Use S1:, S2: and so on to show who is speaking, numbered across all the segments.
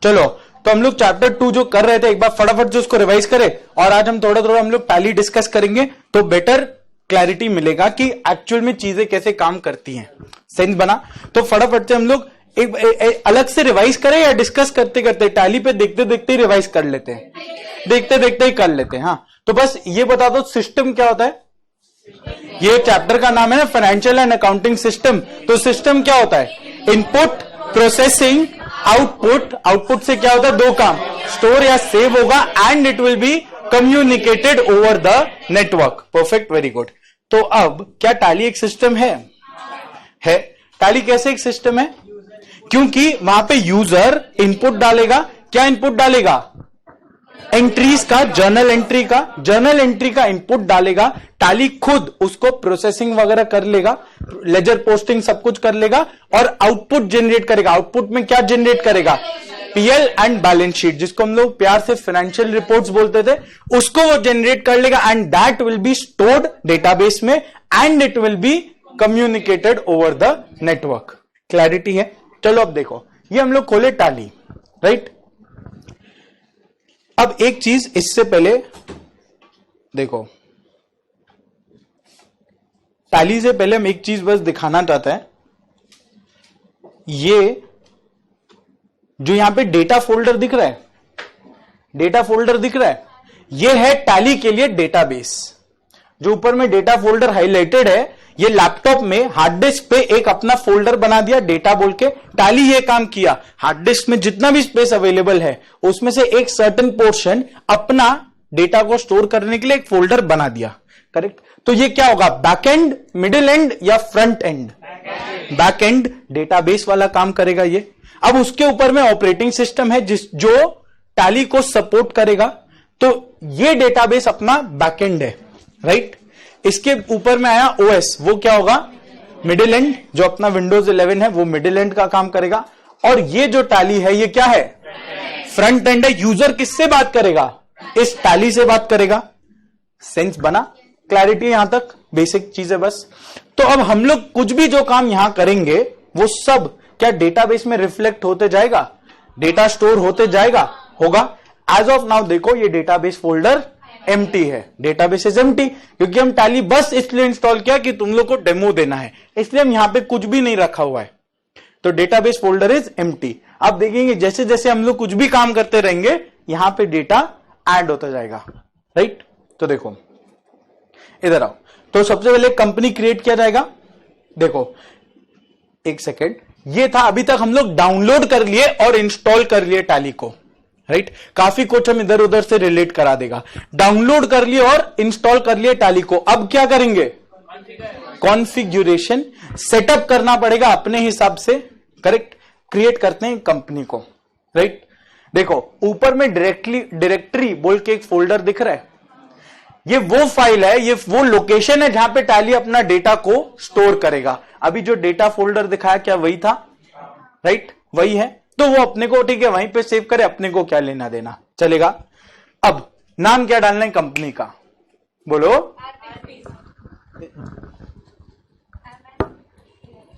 S1: चलो तो हम लोग चैप्टर 2 जो कर रहे थे एक बार फटाफट से उसको रिवाइज करें, और आज हम थोड़ा थोड़ा हम लोग टैली डिस्कस करेंगे तो बेटर क्लैरिटी मिलेगा कि एक्चुअल में चीजें कैसे काम करती हैं। सेंस बना? तो फटाफट से हम लोग एक अलग से रिवाइज करें या डिस्कस करते करते टैली पे देखते देखते ही रिवाइज कर लेते हैं, देखते देखते ही कर लेते हैं। हाँ तो बस ये बता दो सिस्टम क्या होता है। ये चैप्टर का नाम है ना फाइनेंशियल एंड अकाउंटिंग सिस्टम। तो सिस्टम क्या होता है? Input, processing, output. आउटपुट से क्या होता है? दो काम, स्टोर या सेव होगा and it will be communicated over the network. Perfect, very good. तो अब क्या टैली एक सिस्टम है? टैली कैसे एक सिस्टम है? क्योंकि वहां पे यूजर इनपुट डालेगा। क्या इनपुट डालेगा? एंट्रीज का, जर्नल एंट्री का, जर्नल एंट्री का इनपुट डालेगा। टैली खुद उसको प्रोसेसिंग वगैरह कर लेगा, लेजर पोस्टिंग सब कुछ कर लेगा और आउटपुट जनरेट करेगा। आउटपुट में क्या जनरेट करेगा? पीएल एंड बैलेंस शीट, जिसको हम लोग प्यार से फाइनेंशियल रिपोर्ट्स बोलते थे, उसको वो जनरेट कर लेगा and that will be stored database में and it will be communicated over the network. Clarity है? चलो अब देखो, ये हम लोग खोले टैली, राइट। अब एक चीज इससे पहले देखो, टैली से पहले हम एक चीज बस दिखाना चाहते हैं। ये जो यहां पे डेटा फोल्डर दिख रहा है, डेटा फोल्डर दिख रहा है, ये है टैली के लिए डेटाबेस। जो ऊपर में डेटा फोल्डर हाईलाइटेड है, ये लैपटॉप में हार्ड डिस्क पे एक अपना फोल्डर बना दिया डेटा बोल के। टैली ये काम किया, हार्ड डिस्क में जितना भी स्पेस अवेलेबल है उसमें से एक सर्टेन पोर्शन अपना डेटा को स्टोर करने के लिए एक फोल्डर बना दिया। करेक्ट? तो ये क्या होगा? बैक एंड, मिडिल एंड या front end? Back and database वाला काम करेगा ये। अब उसके ऊपर में ऑपरेटिंग सिस्टम है जो टैली को सपोर्ट करेगा। तो ये डेटाबेस अपना बैक एंड है, राइट। इसके ऊपर में आया ओएस, वो क्या होगा? मिडिल एंड, जो अपना विंडोज 11 है वो मिडिल एंड का काम करेगा। और ये जो टैली है ये क्या है? फ्रंट एंड है। यूजर किससे बात करेगा? इस टैली से बात करेगा। सेंस बना? क्लैरिटी यहां तक? बेसिक चीज है बस। तो अब हम लोग कुछ भी जो काम यहां करेंगे वो सब क्या डेटाबेस में रिफ्लेक्ट होते जाएगा? डेटा स्टोर होते जाएगा? होगा। एज ऑफ नाउ देखो ये डेटाबेस फोल्डर एम्प्टी है, डेटाबेस इज एम्प्टी, क्योंकि हम टैली बस इसलिए इंस्टॉल किया कि तुम लोग को डेमो देना है, इसलिए हम यहां पे कुछ भी नहीं रखा हुआ है। तो डेटाबेस फोल्डर इज एम्प्टी। आप देखेंगे जैसे जैसे हम लोग कुछ भी काम करते रहेंगे यहां पे डेटा ऐड होता जाएगा, राइट। तो देखो इधर आओ। तो सबसे पहले कंपनी क्रिएट किया जाएगा। देखो एक सेकेंड, ये था अभी तक हम लोग डाउनलोड कर लिए और इंस्टॉल कर लिए टैली को, राइट। काफी कुछ हम इधर उधर से रिलेट करा देगा। डाउनलोड कर लिए और इंस्टॉल कर लिए टैली को। अब क्या करेंगे? कॉन्फ़िगरेशन सेटअप करना पड़ेगा अपने हिसाब से, करेक्ट। क्रिएट करते हैं कंपनी को, राइट। देखो ऊपर में डायरेक्टरी बोल के एक फोल्डर दिख रहा है, ये वो फाइल है, ये वो लोकेशन है जहां पे टैली अपना डेटा को स्टोर करेगा। अभी जो डेटा फोल्डर दिखाया क्या वही था? राइट, वही है। तो वो अपने को ठीक है वहीं पे सेव करे, अपने को क्या लेना देना, चलेगा। अब नाम क्या डालना है कंपनी का? बोलो।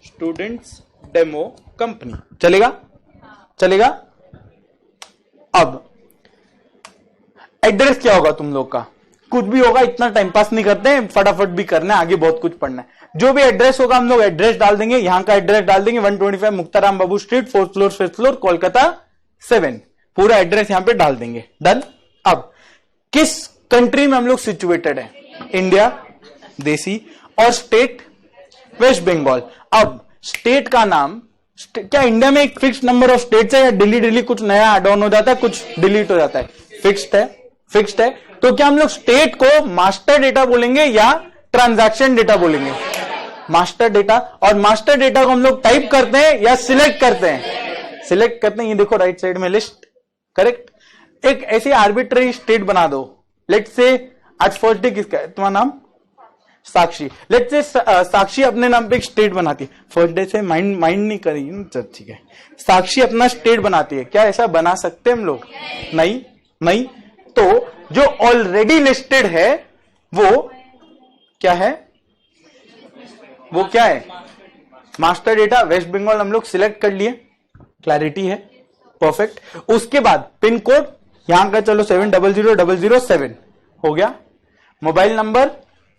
S1: स्टूडेंट्स डेमो कंपनी, चलेगा? चलेगा। अब एड्रेस क्या होगा तुम लोग का? कुछ भी होगा, इतना टाइम पास नहीं करते हैं, फटाफट भी करना है, आगे बहुत कुछ पढ़ना है। जो भी एड्रेस होगा हम लोग एड्रेस डाल देंगे। यहां का एड्रेस डाल देंगे 125 Muktaram Babu street, 4th floor 5th floor, Kolkata 7। पूरा एड्रेस यहां पे डाल देंगे। डन। अब किस कंट्री में हम लोग सिचुएटेड है? इंडिया, देसी। और स्टेट वेस्ट बंगाल। अब स्टेट का नाम, क्या इंडिया में एक फिक्स नंबर ऑफ स्टेट्स है या डेली कुछ नया एड ऑन हो जाता है, कुछ डिलीट हो जाता है? फिक्स्ड है, फिक्स्ड है। तो क्या हम लोग स्टेट को मास्टर डेटा बोलेंगे या ट्रांजैक्शन डेटा बोलेंगे? Master data. और मास्टर डेटा को हम लोग टाइप करते हैं या सिलेक्ट करते हैं? सिलेक्ट करते हैं। ये देखो राइट साइड में लिस्ट, करेक्ट। एक ऐसी आर्बिट्ररी स्टेट बना दो। लेट्स से आज फर्स्ट डे किसका है? तुम्हारा नाम साक्षी। लेट्स से साक्षी अपने नाम पे एक स्टेट बनाती है। फर्स्ट डे से माइंड नहीं करेगी ना, ठीक है। साक्षी अपना स्टेट बनाती है। क्या ऐसा बना सकते हम लोग? नहीं। तो जो ऑलरेडी लिस्टेड है वो क्या है? वो क्या है? मास्टर डेटा वेस्ट बंगाल हम लोग सिलेक्ट कर लिए। क्लैरिटी है? परफेक्ट। उसके बाद पिन कोड यहां का चलो 700007 हो गया। मोबाइल नंबर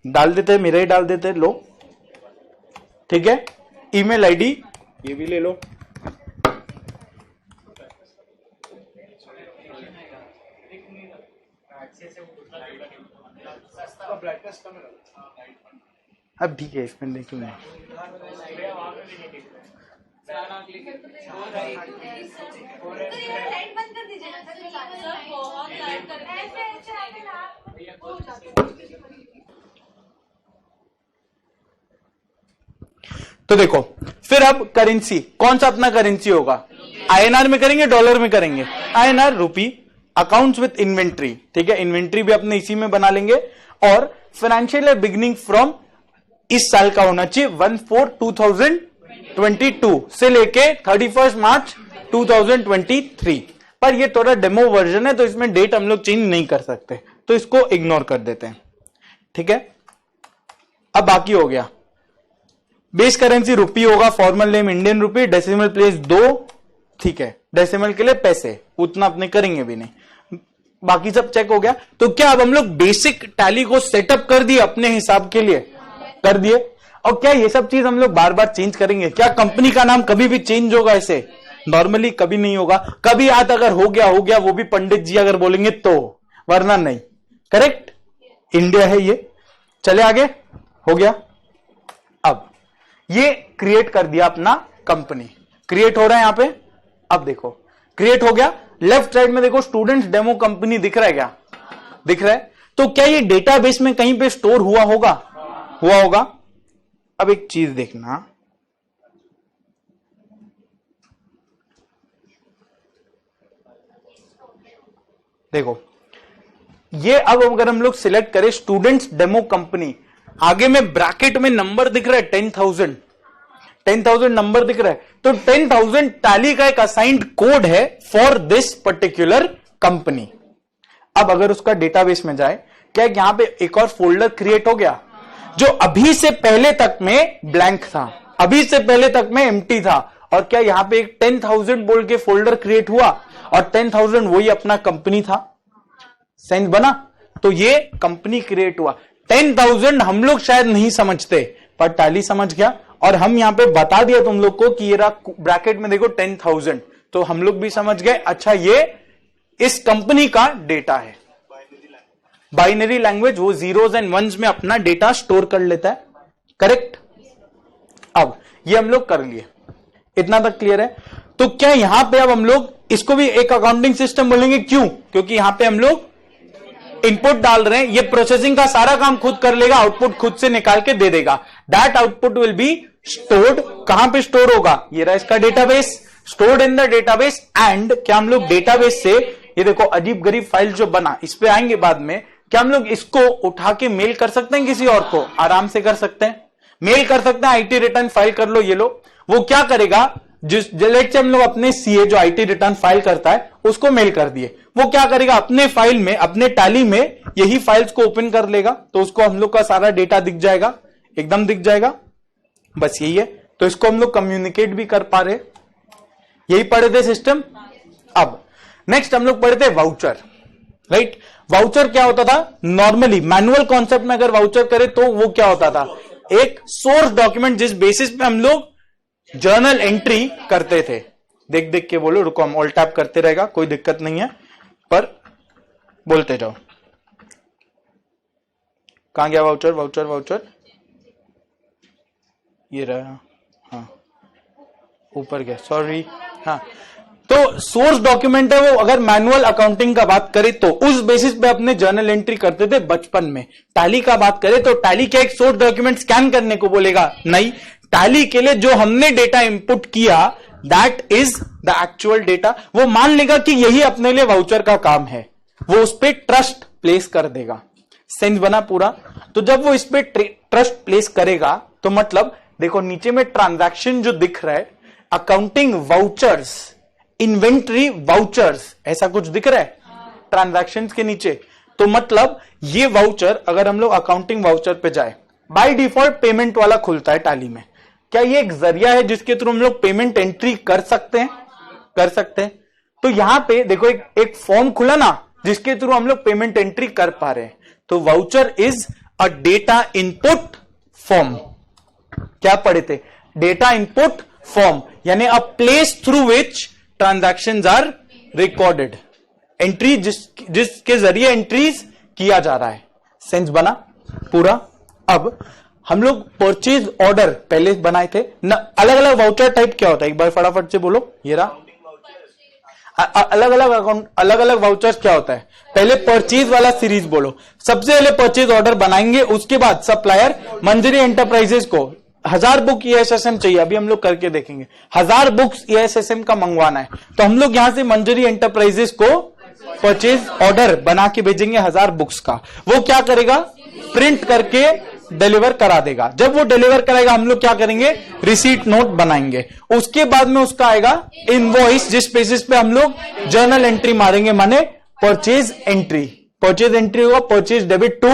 S1: डाल देते, मेरा ही डाल देते, लो ठीक है। ईमेल आईडी ये भी ले लो। अब ठीक है, इसमें देखेंगे। तो देखो फिर अब करेंसी कौन सा अपना करेंसी होगा, आईएनआर में करेंगे डॉलर में करेंगे, आईएनआर रूपी। अकाउंट्स विथ इन्वेंट्री, ठीक है, इन्वेंट्री भी अपने इसी में बना लेंगे। और फाइनेंशियल ईयर बिगिनिंग फ्रॉम इस साल का होना चाहिए 1/4/2022 से लेके 31 मार्च 2023। पर ये थोड़ा डेमो वर्जन है तो इसमें डेट हम लोग चेंज नहीं कर सकते, तो इसको इग्नोर कर देते हैं, ठीक है। अब बाकी हो गया, बेस करेंसी रुपी होगा, formal name Indian rupee, decimal place 2, ठीक है, डेसिमल के लिए पैसे उतना अपने करेंगे भी नहीं, बाकी सब चेक हो गया। तो क्या अब हम लोग बेसिक टैली को सेटअप कर दिए अपने हिसाब के लिए, कर दिए। और क्या ये सब चीज हम लोग बार बार चेंज करेंगे, क्या कंपनी का नाम कभी भी चेंज होगा ऐसे, नॉर्मली कभी नहीं होगा। कभी आज अगर हो गया वो भी पंडित जी अगर बोलेंगे तो, वरना नहीं, करेक्ट, इंडिया है ये। चले आगे, हो गया। अब ये क्रिएट कर दिया अपना कंपनी, क्रिएट हो रहा है यहां पे। अब देखो क्रिएट हो गया, लेफ्ट साइड में देखो स्टूडेंट्स डेमो कंपनी दिख रहा है, क्या दिख रहा है। तो क्या ये डेटाबेस में कहीं पे स्टोर हुआ होगा, हुआ होगा। अब एक चीज देखना, देखो ये अब अगर हम लोग सिलेक्ट करें स्टूडेंट्स डेमो कंपनी, आगे में ब्रैकेट में नंबर दिख रहा है 10,000 नंबर दिख रहा है, तो 10,000 टैली का एक असाइंड कोड है फॉर दिस पर्टिकुलर कंपनी। अब अगर उसका डेटाबेस में जाए, क्या यहां पे एक और फोल्डर क्रिएट हो गया जो अभी से पहले तक में ब्लैंक था, अभी से पहले तक में एम्प्टी था। और क्या यहां पे एक 10,000 बोल के फोल्डर क्रिएट हुआ, और 10,000 वही अपना कंपनी था। सेंस बना, तो ये कंपनी क्रिएट हुआ। 10,000 हम लोग शायद नहीं समझते, पर टैली समझ गया, और हम यहां पे बता दिया तुम लोग को कि ये ब्रैकेट में देखो 10,000, तो हम लोग भी समझ गए, अच्छा ये इस कंपनी का डेटा है। बाइनरी लैंग्वेज, वो जीरोस एंड वंस में अपना डेटा स्टोर कर लेता है, करेक्ट। अब ये हम लोग कर लिए, इतना तक क्लियर है। तो क्या यहां पे अब हम लोग इसको भी एक अकाउंटिंग सिस्टम बोलेंगे, क्यों, क्योंकि यहां पे हम लोग इनपुट डाल रहे हैं, ये प्रोसेसिंग का सारा काम खुद कर लेगा, आउटपुट खुद से निकाल के दे देगा। That output will be stored, कहां पे स्टोर होगा, ये रहा इसका database, stored in the database. And क्या हम लोग डेटाबेस से, ये देखो अजीब गरीब फाइल जो बना, इस पे आएंगे बाद में, क्या हम लोग इसको उठा के मेल कर सकते हैं किसी और को, आराम से कर सकते हैं, मेल कर सकते हैं। आईटी रिटर्न फाइल कर लो, ये लो, वो क्या करेगा, जिस लेट से हम लोग अपने सीए जो आईटी रिटर्न फाइल करता है उसको मेल कर दिए, वो क्या करेगा अपने फाइल में, अपने टैली में यही फाइल्स को ओपन कर लेगा, तो उसको हम लोग का सारा डेटा दिख जाएगा, एकदम दिख जाएगा। बस यही है, तो इसको हम लोग कम्युनिकेट भी कर पा रहे, यही पढ़े थे सिस्टम। अब नेक्स्ट हम लोग पढ़े थे वाउचर, राइट। वाउचर क्या होता था, नॉर्मली मैनुअल कॉन्सेप्ट में अगर वाउचर करे तो वो क्या होता था, एक सोर्स डॉक्यूमेंट जिस बेसिस पे हम लोग जर्नल एंट्री करते थे। देख देख के बोलो, रुको हम ऑल टैप करते रहेगा, कोई दिक्कत नहीं है, पर बोलते जाओ। कहां गया वाउचर, वाउचर वाउचर, ये रहा, हाँ ऊपर गया, सॉरी। हाँ, तो सोर्स डॉक्यूमेंट है वो, अगर मैनुअल अकाउंटिंग का बात करें तो उस बेसिस पे अपने जर्नल एंट्री करते थे बचपन में। टैली का बात करें तो टैली क्या एक सोर्स डॉक्यूमेंट स्कैन करने को बोलेगा, नहीं, टैली के लिए जो हमने डेटा इंपुट किया that is the actual data, वो मान लेगा कि यही अपने लिए वाउचर का काम है, वो उस पर ट्रस्ट प्लेस कर देगा। सेंस बना पूरा। तो जब वो इस पे ट्रस्ट प्लेस करेगा तो मतलब देखो नीचे में ट्रांजैक्शन जो दिख रहा है, अकाउंटिंग वाउचर्स, इन्वेंट्री वाउचर्स, ऐसा कुछ दिख रहा है ट्रांजैक्शंस के नीचे। तो मतलब ये वाउचर अगर हम लोग अकाउंटिंग वाउचर पे जाए, बाय डिफॉल्ट पेमेंट वाला खुलता है टैली में। क्या ये एक जरिया है जिसके थ्रू हम लोग पेमेंट एंट्री कर सकते हैं, कर सकते हैं। तो यहां पे देखो एक फॉर्म खुला ना, जिसके थ्रू हम लोग पेमेंट एंट्री कर पा रहे हैं। तो voucher is a data input form. क्या पढ़े थे? डेटा इनपुट फॉर्म, यानी a place through which transactions are recorded. Entry जिसके जरिए एंट्रीज किया जा रहा है। सेंस बना पूरा? अब हम लोग परचेज ऑर्डर पहले बनाए थे ना। अलग अलग वाउचर टाइप क्या होता है, एक बार फटाफट से बोलो। ये रहा अलग अलग अकाउंट, अलग अलग वाउचर्स क्या होता है। पहले परचेज वाला सीरीज बोलो। सबसे पहले परचेज ऑर्डर बनाएंगे, उसके बाद सप्लायर मंजरी एंटरप्राइजेस को 1000 बुक ईएसएसएम चाहिए, अभी हम लोग करके देखेंगे। 1000 बुक्स ईएसएसएम का मंगवाना है, तो हम लोग यहां से मंजरी एंटरप्राइजेस को परचेज ऑर्डर बना के भेजेंगे 1000 बुक्स का। वो क्या करेगा? प्रिंट करके डिलीवर करा देगा। जब वो डिलीवर कराएगा, हम लोग क्या करेंगे? रिसीट नोट बनाएंगे। उसके बाद में उसका आएगा इनवॉइस, जिस बेसिस पे हम लोग जर्नल एंट्री मारेंगे, माने परचेज एंट्री। परचेज एंट्री होगा purchase debit to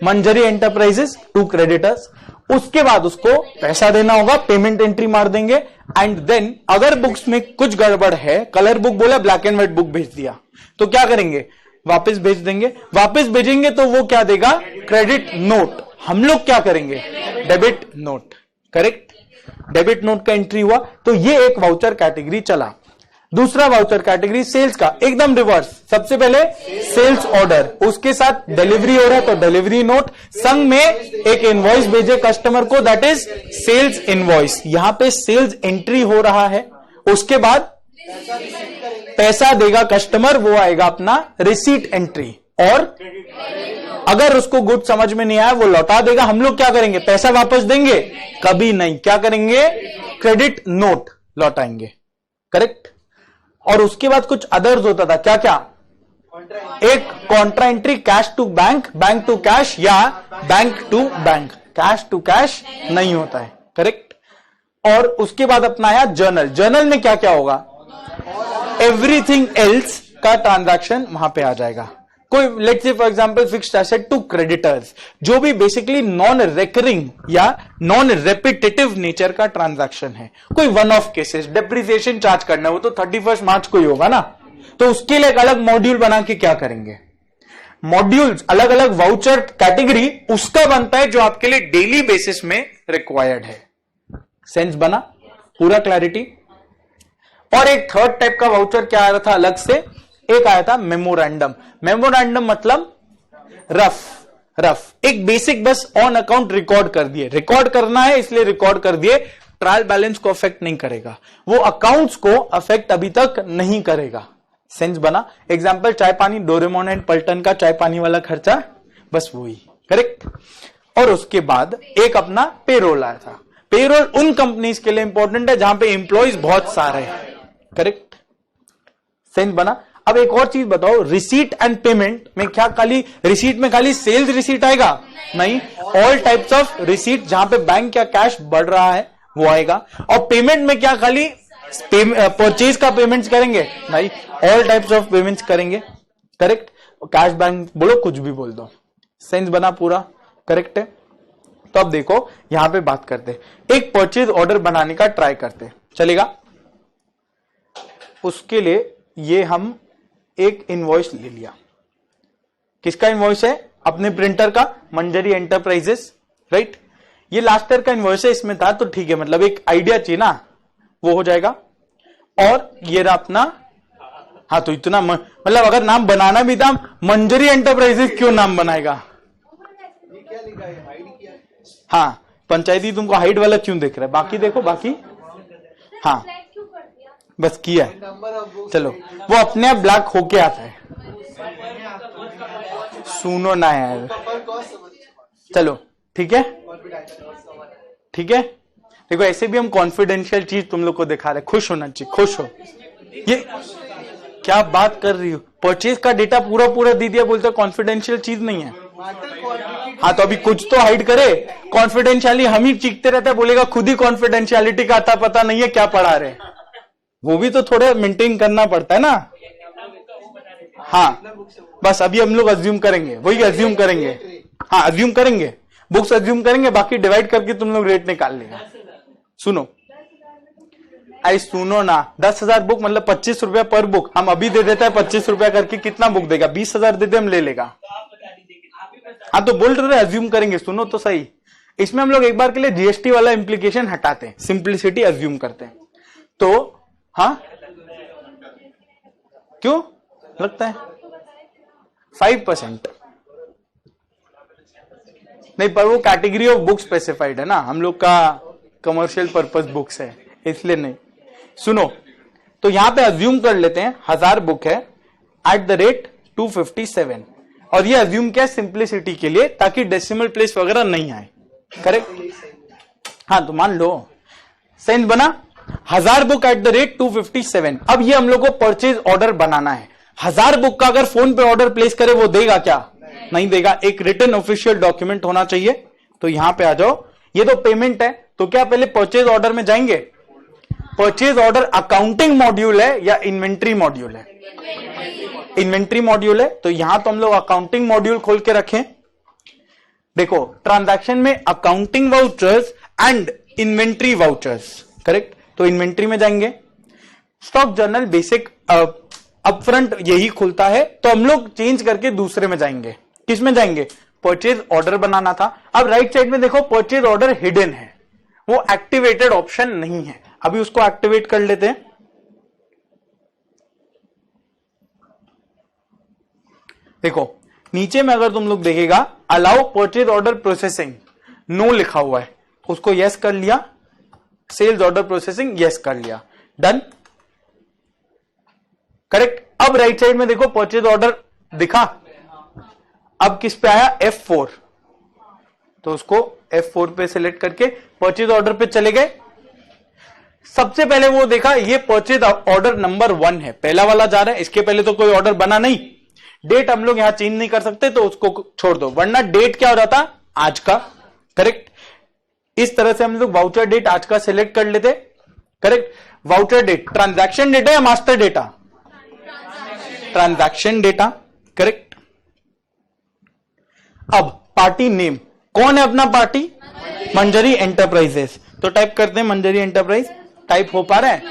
S1: Manjari enterprises to creditors. उसके बाद उसको पैसा देना होगा, पेमेंट एंट्री मार देंगे। एंड देन अगर बुक्स में कुछ गड़बड़ है, कलर बुक बोला, ब्लैक एंड व्हाइट बुक भेज दिया, तो क्या करेंगे? वापस भेज देंगे। वापस भेजेंगे तो वो क्या देगा? Credit note. हम लोग क्या करेंगे? Debit note. Correct? Debit note का एंट्री हुआ। तो ये एक वाउचर कैटेगरी चला। दूसरा वाउचर कैटेगरी सेल्स का, एकदम रिवर्स। सबसे पहले सेल्स ऑर्डर, उसके साथ डिलीवरी हो रहा है तो डिलीवरी नोट, संग में एक इनवॉइस भेजे कस्टमर को, दैट इज सेल्स इनवॉइस। यहां पे सेल्स एंट्री हो रहा है। उसके बाद पैसा देगा कस्टमर, वो आएगा अपना रिसीट एंट्री। और अगर उसको गुड समझ में नहीं आया, वो लौटा देगा। हम लोग क्या करेंगे? पैसा वापस देंगे? कभी नहीं। क्या करेंगे? क्रेडिट नोट लौटाएंगे। करेक्ट? और उसके बाद कुछ अदर्स होता था। क्या क्या? एक contra entry, cash to bank, bank to cash, या bank to bank. Cash to cash नहीं होता है। करेक्ट? और उसके बाद अपना आया जर्नल। जर्नल में क्या क्या होगा? एवरीथिंग एल्स का ट्रांजैक्शन वहां पे आ जाएगा। कोई let's say for example fixed asset to creditors, जो भी बेसिकली नॉन रेकरिंग या नॉन रेपिटेटिव नेचर का ट्रांजैक्शन है। कोई one off cases, depreciation charge करना है, वो तो 31 मार्च को ही होगा ना, तो उसके लिए एक अलग मॉड्यूल बना के क्या करेंगे? मॉड्यूल्स, अलग अलग वाउचर कैटेगरी उसका बनता है जो आपके लिए डेली बेसिस में रिक्वायर्ड है। सेंस बना? पूरा क्लैरिटी? और एक थर्ड टाइप का वाउचर क्या आ रहा था अलग से? एक आया था मेमोरेंडम। मेमोरेंडम मतलब रफ, एक बेसिक बस ऑन अकाउंट रिकॉर्ड कर दिए। रिकॉर्ड करना है इसलिए रिकॉर्ड कर दिए, ट्रायल बैलेंस को अफेक्ट नहीं करेगा, वो अकाउंट्स को अफेक्ट अभी तक नहीं करेगा। सेंस बना? एग्जांपल चाय पानी, डोरेमोन एंड पल्टन का चाय पानी वाला खर्चा, बस वही। करेक्ट? और उसके बाद एक अपना पेरोल आया था। पेरोल उन कंपनीज के लिए इंपॉर्टेंट है जहां पे एम्प्लॉइज बहुत सारे हैं। करेक्ट? सेंस बना? अब एक और चीज बताओ, रिसीट एंड पेमेंट में क्या खाली रिसीट में खाली सेल्स रिसीट आएगा? नहीं, ऑल टाइप्स ऑफ रिसीट जहां पे बैंक या कैश बढ़ रहा है वो आएगा। और पेमेंट में क्या खाली परचेज का पेमेंट्स करेंगे? नहीं, ऑल टाइप्स ऑफ पेमेंट्स करेंगे। करेक्ट? कैश बैंक बोलो, कुछ भी बोल दो। सेंस बना पूरा? करेक्ट है? तो अब देखो यहां पे बात करते, एक परचेज ऑर्डर बनाने का ट्राई करते, चलेगा? उसके लिए ये हम एक इनवॉइस ले लिया। किसका इनवॉइस है? अपने प्रिंटर का, मंजरी एंटरप्राइजेस। राइट? ये लास्ट ईयर का इनवॉइस है, इसमें था तो ठीक है, मतलब एक आइडिया चाहिए ना, वो हो जाएगा। और ये रहा अपना, हाँ तो इतना मतलब अगर नाम बनाना भी था, मंजरी एंटरप्राइजेस क्यों नाम बनाएगा? हाँ, पंचायती तुमको हाइट वाला क्यों दिख रहा है? बाकी देखो, बाकी हाँ बस किया है, चलो वो अपने आप ब्लैक होके आता है। सुनो ना यार, चलो ठीक है, ठीक है। देखो ऐसे भी हम कॉन्फिडेंशियल चीज तुम लोग को दिखा रहे, खुश होना चाहिए, खुश हो। ये क्या बात कर रही हो? परचेज का डेटा पूरा पूरा दे दिया, बोलते कॉन्फिडेंशियल चीज नहीं है। हाँ तो अभी कुछ तो हाइड करे। कॉन्फिडेंशियली हम ही चीखते रहते, बोलेगा खुद ही कॉन्फिडेंशियलिटी का आता पता नहीं है क्या पढ़ा रहे, वो भी तो थोड़ा मेंटेन करना पड़ता है ना। हाँ बस अभी हम लोग अज्यूम करेंगे, वही अज्यूम करेंगे। हाँ अज्यूम करेंगे, बुक्स अज्यूम करेंगे, बाकी डिवाइड करके तुम लोग रेट निकाल लेगा। सुनो आई सुनो ना, 10,000 बुक मतलब 25 रुपया पर बुक। हम अभी दे देता है 25 रुपया करके, कितना बुक देगा? 20,000 दे दे, हम ले लेगा। हाँ तो बोल रहे अज्यूम करेंगे, सुनो तो सही। इसमें हम लोग एक बार के लिए जीएसटी वाला इंप्लीकेशन हटाते हैं, सिंप्लिसिटी अज्यूम करते हैं। तो हाँ क्यों लगता है 5%? नहीं, पर वो कैटेगरी ऑफ बुक स्पेसिफाइड है ना, हम लोग का कमर्शियल पर्पस बुक्स है, इसलिए नहीं। सुनो, तो यहां पे अज्यूम कर लेते हैं 1000 बुक है एट द रेट 257, और ये अज्यूम क्या है? सिंप्लिसिटी के लिए, ताकि डेसिमल प्लेस वगैरह नहीं आए। करेक्ट? हाँ तो मान लो सेंस बना 1000 बुक एट द रेट 257। अब ये हम लोग को परचेज ऑर्डर बनाना है। 1000 बुक का अगर फोन पे ऑर्डर प्लेस करे वो देगा क्या? नहीं देगा। एक रिटन ऑफिशियल डॉक्यूमेंट होना चाहिए। तो यहां पे आ जाओ, ये तो पेमेंट है, तो क्या पहले परचेज ऑर्डर में जाएंगे? परचेज ऑर्डर अकाउंटिंग मॉड्यूल है या इन्वेंट्री मॉड्यूल है? इन्वेंट्री मॉड्यूल है, तो यहां तो हम लोग अकाउंटिंग मॉड्यूल खोल के रखें। देखो, ट्रांजैक्शन में accounting vouchers and inventory vouchers, correct? तो इन्वेंट्री में जाएंगे। स्टॉक जर्नल बेसिक अपफ्रंट यही खुलता है, तो हम लोग चेंज करके दूसरे में जाएंगे। किस में जाएंगे? परचेज ऑर्डर बनाना था। अब राइट साइड में देखो परचेज ऑर्डर हिडन है, वो एक्टिवेटेड ऑप्शन नहीं है। अभी उसको एक्टिवेट कर लेते हैं। देखो नीचे में अगर तुम लोग देखेगा allow purchase order processing, no लिखा हुआ है, उसको यस कर लिया। सेल्स ऑर्डर प्रोसेसिंग यस कर लिया, डन। करेक्ट? अब राइट साइड में देखो परचेज ऑर्डर दिखा। अब किस पे आया? F4, तो उसको F4 पे सिलेक्ट करके परचेज ऑर्डर पे चले गए। सबसे पहले वो देखा ये परचेज ऑर्डर नंबर 1 है, पहला वाला जा रहा है, इसके पहले तो कोई ऑर्डर बना नहीं। डेट हम लोग यहां चेंज नहीं कर सकते, तो उसको छोड़ दो, वरना डेट क्या हो जाता? आज का। करेक्ट? इस तरह से हम लोग वाउचर डेट आज का सिलेक्ट कर लेते। Correct? Voucher date transaction data या master data? Transaction data. Correct? अब पार्टी नेम, कौन है अपना पार्टी? मंजरी एंटरप्राइजेस। तो टाइप करते हैं मंजरी एंटरप्राइज। टाइप हो पा रहा है?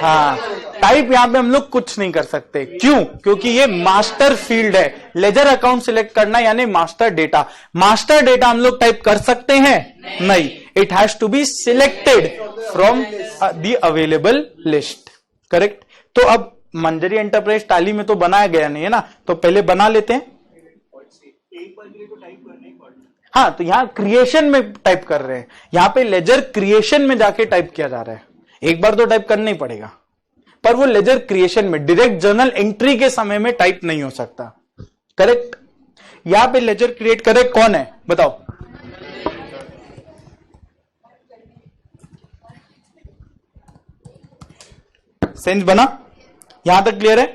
S1: हाँ, टाइप यहां पे हम लोग कुछ नहीं कर सकते। क्यों? क्योंकि ये मास्टर फील्ड है। लेजर अकाउंट सिलेक्ट करना यानी मास्टर डेटा। मास्टर डेटा हम लोग टाइप कर सकते हैं? नहीं, it has to be selected from the available list. Correct? तो अब मंजरी एंटरप्राइज टैली में तो बनाया गया नहीं है ना, तो पहले बना लेते हैं। हाँ, तो यहां क्रिएशन में टाइप कर रहे हैं, यहां पे लेजर क्रिएशन में जाके टाइप किया जा रहा है। एक बार तो टाइप करना ही पड़ेगा, पर वो लेजर क्रिएशन में, डायरेक्ट जर्नल एंट्री के समय में टाइप नहीं हो सकता। करेक्ट? यहां पे लेजर क्रिएट करे कौन है बताओ? सेंस बना? यहां तक क्लियर है?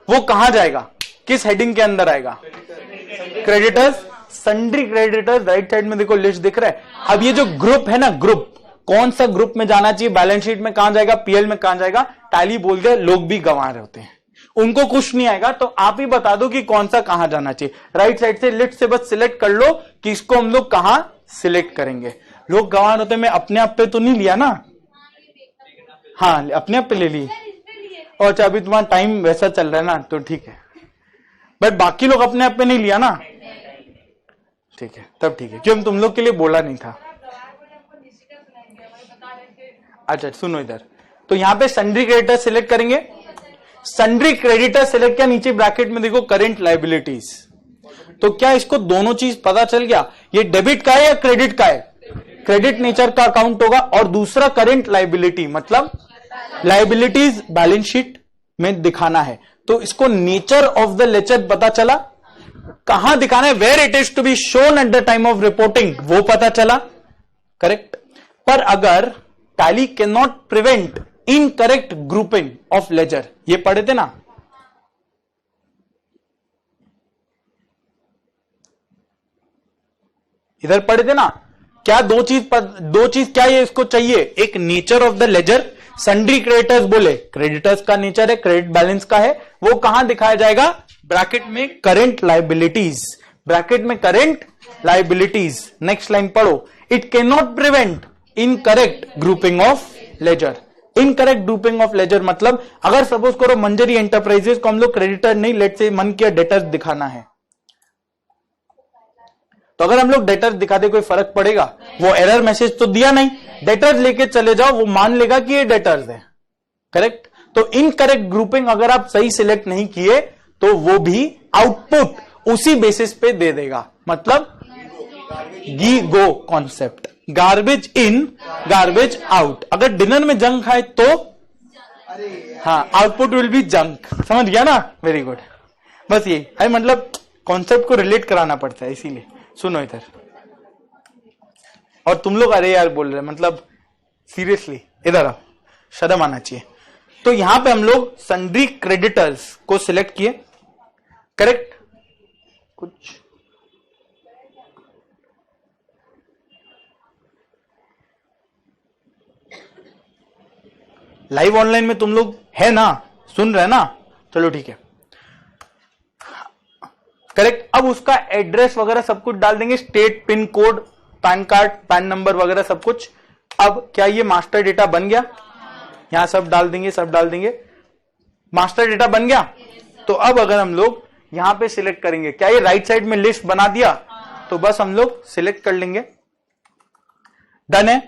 S1: वो कहां जाएगा? किस हेडिंग के अंदर आएगा? Creditors, sundry creditors. Right side में देखो लिस्ट दिख रहा है। अब ये जो ग्रुप है ना, ग्रुप कौन सा ग्रुप में जाना चाहिए? बैलेंस शीट में कहां जाएगा? पीएल में कहां जाएगा? टैली बोल दे, लोग भी गंवा रहे होते हैं, उनको कुछ नहीं आएगा, तो आप ही बता दो कि कौन सा कहां जाना चाहिए। राइट साइड से लिस्ट से बस सिलेक्ट कर लो कि इसको हम लोग कहां सिलेक्ट करेंगे। लोग गंवा रहे होते, मैं अपने आप पे तो नहीं लिया ना? हाँ, अपने आप पे ले ली। और अच्छा, अभी तुम्हारा टाइम वैसा चल रहा है ना, तो ठीक है, बट बाकी लोग अपने आप पे नहीं लिया ना? ठीक है, तब ठीक है, क्यों तुम लोग के लिए बोला नहीं था। अच्छा सुनो इधर, तो यहां पे सन्ड्री क्रेडिटर सिलेक्ट करेंगे। सन्ड्री क्रेडिटर सिलेक्ट किया, नीचे ब्रैकेट में देखो करेंट लायबिलिटीज। तो क्या इसको दोनों चीज पता चल गया? ये डेबिट का है या क्रेडिट का है? क्रेडिट नेचर का अकाउंट होगा। और दूसरा करेंट लायबिलिटी, मतलब लायबिलिटीज बैलेंस शीट में दिखाना है, तो इसको नेचर ऑफ द लेजर पता चला। कहां दिखाना है? Where it is to be shown at the time of reporting, वो पता चला। करेक्ट? पर अगर Tally can not prevent incorrect grouping of ledger, ये पढ़े थे ना? इधर पढ़े थे ना? क्या दो चीज क्या ये इसको चाहिए? एक nature of the ledger. Sundry creditors बोले, क्रेडिटर्स का नेचर है, क्रेडिट बैलेंस का है, वो कहां दिखाया जाएगा? ब्रैकेट में करेंट लायबिलिटीज, ब्रैकेट में करेंट लायबिलिटीज। नेक्स्ट लाइन पढ़ो, it can not prevent incorrect grouping of ledger. Incorrect grouping of ledger मतलब अगर सपोज करो मंजरी एंटरप्राइजेस को हम लोग क्रेडिटर नहीं, लेट से मन किया डेटर्स दिखाना है, तो अगर हम लोग डेटर्स दिखा दे कोई फर्क पड़ेगा? वो एरर मैसेज तो दिया नहीं, डेटर्स लेके चले जाओ, वो मान लेगा कि ये डेटर्स है। करेक्ट? तो इनकरेक्ट ग्रुपिंग अगर आप सही सिलेक्ट नहीं किए तो वो भी आउटपुट उसी बेसिस पे दे देगा। मतलब GIGO concept, garbage in garbage out. अगर डिनर में जंक खाए तो हाँ, आउटपुट विल बी जंक। समझ गया ना? Very good. बस ये है, मतलब कॉन्सेप्ट को रिलेट कराना पड़ता है, इसीलिए। सुनो इधर, और तुम लोग अरे यार बोल रहे, मतलब सीरियसली इधर आओ, शर्म आना चाहिए। तो यहां पे हम लोग सन्ड्री क्रेडिटर्स को सिलेक्ट किए। करेक्ट? कुछ लाइव ऑनलाइन में तुम लोग है ना, सुन रहे ना? चलो ठीक है। करेक्ट? अब उसका एड्रेस वगैरह सब कुछ डाल देंगे, state, pin code, pan card, pan number वगैरह सब कुछ। अब क्या ये मास्टर डेटा बन गया? यहां सब डाल देंगे, सब डाल देंगे। मास्टर डेटा बन गया। तो अब अगर हम लोग यहां पे सिलेक्ट करेंगे, क्या ये राइट साइड में लिस्ट बना दिया? तो बस हम लोग सिलेक्ट कर लेंगे। डन है?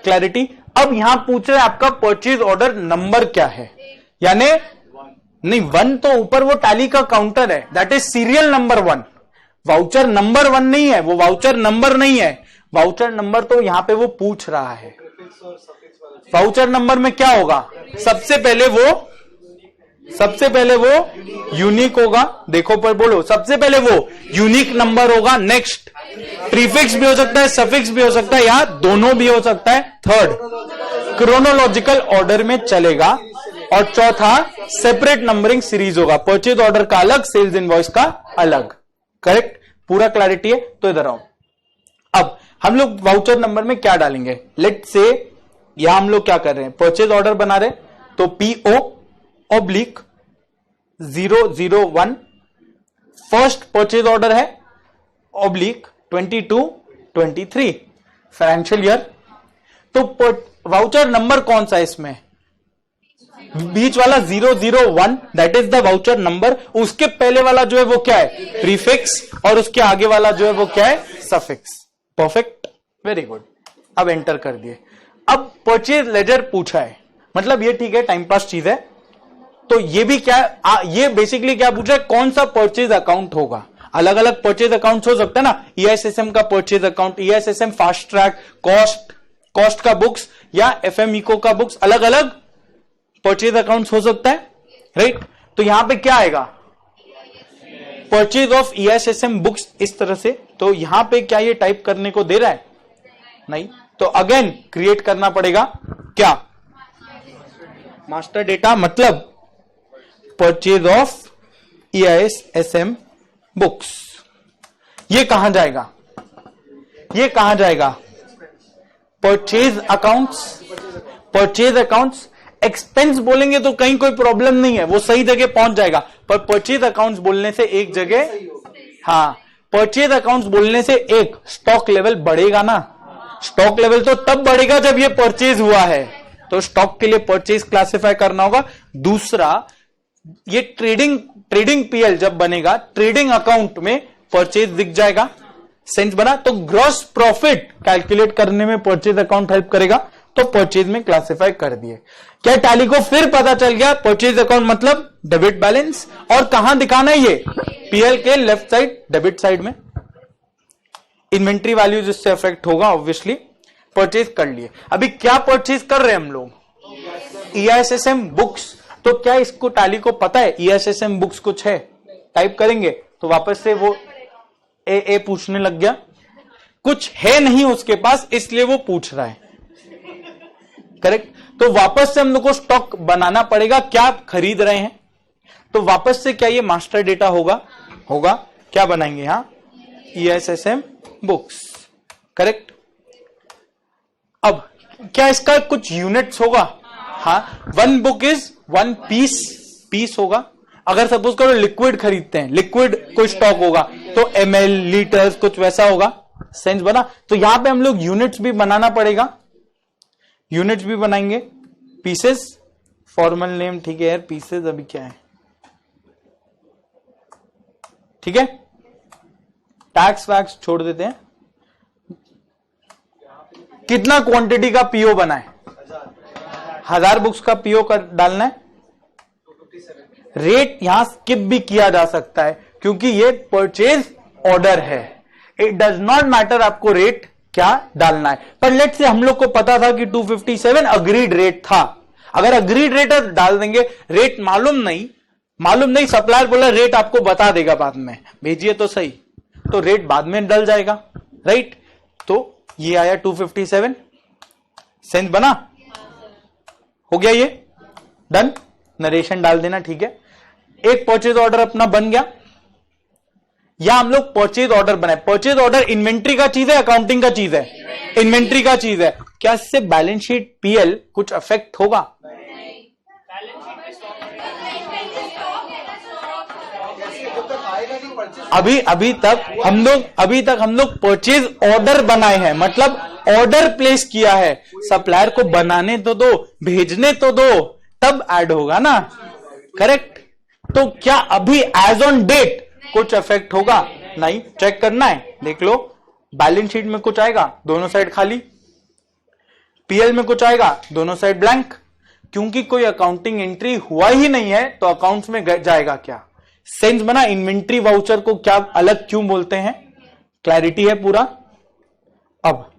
S1: क्लैरिटी? अब यहां पूछ रहे हैं आपका परचेज ऑर्डर नंबर क्या है, यानी नहीं, 1 तो ऊपर वो टैली का काउंटर है, that is serial number 1। Voucher number 1 नहीं है, वो वाउचर नंबर नहीं है। वाउचर नंबर तो यहां पे वो पूछ रहा है। वाउचर नंबर में क्या होगा? सबसे पहले वो यूनिक होगा। देखो पर बोलो, सबसे पहले वो यूनिक नंबर होगा। नेक्स्ट प्रीफिक्स भी हो सकता है, सफिक्स भी हो सकता है, या दोनों भी हो सकता है। थर्ड क्रोनोलॉजिकल ऑर्डर में चलेगा। और चौथा सेपरेट नंबरिंग सीरीज होगा। परचेज ऑर्डर का अलग, सेल्स इनवॉइस का अलग। करेक्ट? पूरा क्लैरिटी है? तो इधर आओ। अब हम लोग वाउचर नंबर में क्या डालेंगे? लेट से यहां हम लोग क्या कर रहे हैं, परचेज ऑर्डर बना रहे, तो PO/001 फर्स्ट परचेज ऑर्डर है, /22-23 फाइनेंशियल ईयर। तो वाउचर नंबर कौन सा है इसमें? बीच वाला 001, that is the voucher number. उसके पहले वाला जो है वो क्या है? प्रीफिक्स। और उसके आगे वाला जो है वो क्या है? सफिक्स। Perfect, very good. अब एंटर कर दिए। अब परचेज लेजर पूछा है, मतलब ये ठीक है, टाइम पास चीज है। तो ये भी क्या ये बेसिकली क्या पूछा है? कौन सा परचेज अकाउंट होगा? अलग अलग परचेज अकाउंट हो सकता है ना। EISSM का purchase account, EISSM fast track, cost का बुक्स, या FM इको का बुक्स, अलग अलग परचेज अकाउंट हो सकता है। राइट? तो यहां पे क्या आएगा? परचेज ऑफ EISSM बुक्स, इस तरह से। तो यहां पे क्या ये टाइप करने को दे रहा है? नहीं। तो अगेन क्रिएट करना पड़ेगा क्या? मास्टर डेटा, मतलब परचेज ऑफ EISSM बुक्स। ये कहां जाएगा? ये कहां जाएगा? Purchase accounts. एक्सपेंस बोलेंगे तो कहीं कोई प्रॉब्लम नहीं है, वो सही जगह पहुंच जाएगा। पर परचेज अकाउंट्स बोलने से एक जगह, हाँ, परचेज अकाउंट्स बोलने से एक स्टॉक लेवल बढ़ेगा ना। स्टॉक लेवल तो तब बढ़ेगा जब ये परचेज हुआ है, तो स्टॉक के लिए परचेज क्लासिफाई करना होगा। दूसरा, ये ट्रेडिंग PL जब बनेगा, ट्रेडिंग अकाउंट में परचेज दिख जाएगा। सेंस बना? तो ग्रॉस प्रॉफिट कैलकुलेट करने में परचेज अकाउंट हेल्प करेगा। तो परचेज में क्लासिफाई कर दिए। क्या टैली को फिर पता चल गया? परचेज अकाउंट मतलब डेबिट बैलेंस। और कहां दिखाना है ये? PL के लेफ्ट साइड, डेबिट साइड में। इन्वेंट्री वैल्यू जिससे अफेक्ट होगा ऑब्वियसली। परचेज कर लिए। अभी क्या परचेज कर रहे हैं हम लोग? EISSM books. तो क्या इसको टैली को पता है EISSM बुक्स कुछ है? टाइप करेंगे तो वापस से वो ए पूछने लग गया। कुछ है नहीं उसके पास, इसलिए वो पूछ रहा है। करेक्ट? तो वापस से हम लोग को स्टॉक बनाना पड़ेगा। क्या खरीद रहे हैं? तो वापस से क्या ये मास्टर डेटा होगा? क्या बनाएंगे यहां? EISSM books. करेक्ट? अब क्या इसका कुछ यूनिट्स होगा? हाँ, 1 बुक इज 1 पीस होगा। अगर सपोज करो लिक्विड खरीदते हैं, लिक्विड कोई स्टॉक होगा, तो ml, लीटर्स, कुछ वैसा होगा। सेंस बना? तो यहां पे हम लोग यूनिट्स भी बनाना पड़ेगा। यूनिट्स भी बनाएंगे, पीसेस, फॉर्मल नेम, ठीक है यार, पीसेस अभी क्या है, ठीक है, टैक्स वैक्स छोड़ देते हैं। कितना क्वांटिटी का पीओ बना है, 1000 बुक्स का पीओ कर डालना है। रेट यहां स्किप भी किया जा सकता है क्योंकि ये परचेज ऑर्डर है, इट डज नॉट मैटर आपको रेट क्या डालना है। पर लेट से हम लोग को पता था कि 257 अग्रीड रेट था, अगर अग्रीड रेट डाल देंगे, रेट मालूम नहीं, सप्लायर बोला रेट आपको बता देगा बाद में, भेजिए तो सही, तो रेट बाद में डल जाएगा, राइट। तो ये आया 257, सेंस बना, हो गया ये डन, नरेशन डाल देना, ठीक है। एक परचेज ऑर्डर अपना बन गया, या हम लोग परचेज ऑर्डर बनाए। परचेज ऑर्डर इन्वेंट्री का चीज है, अकाउंटिंग का चीज है, इन्वेंट्री का चीज है। क्या इससे बैलेंस शीट पीएल कुछ अफेक्ट होगा? अभी तक हम लोग परचेज ऑर्डर बनाए हैं, मतलब ऑर्डर प्लेस किया है, सप्लायर को बनाने तो दो, भेजने तो दो, तब ऐड होगा ना, करेक्ट। तो क्या अभी एज ऑन डेट कुछ इफेक्ट होगा? नहीं, चेक करना है, देख लो बैलेंस शीट में कुछ आएगा, दोनों साइड खाली, पीएल में कुछ आएगा, दोनों साइड ब्लैंक, क्योंकि कोई अकाउंटिंग एंट्री हुआ ही नहीं है तो अकाउंट्स में जाएगा क्या? सेंस बना। इन्वेंट्री वाउचर को क्या अलग क्यों बोलते हैं, क्लैरिटी है पूरा। अब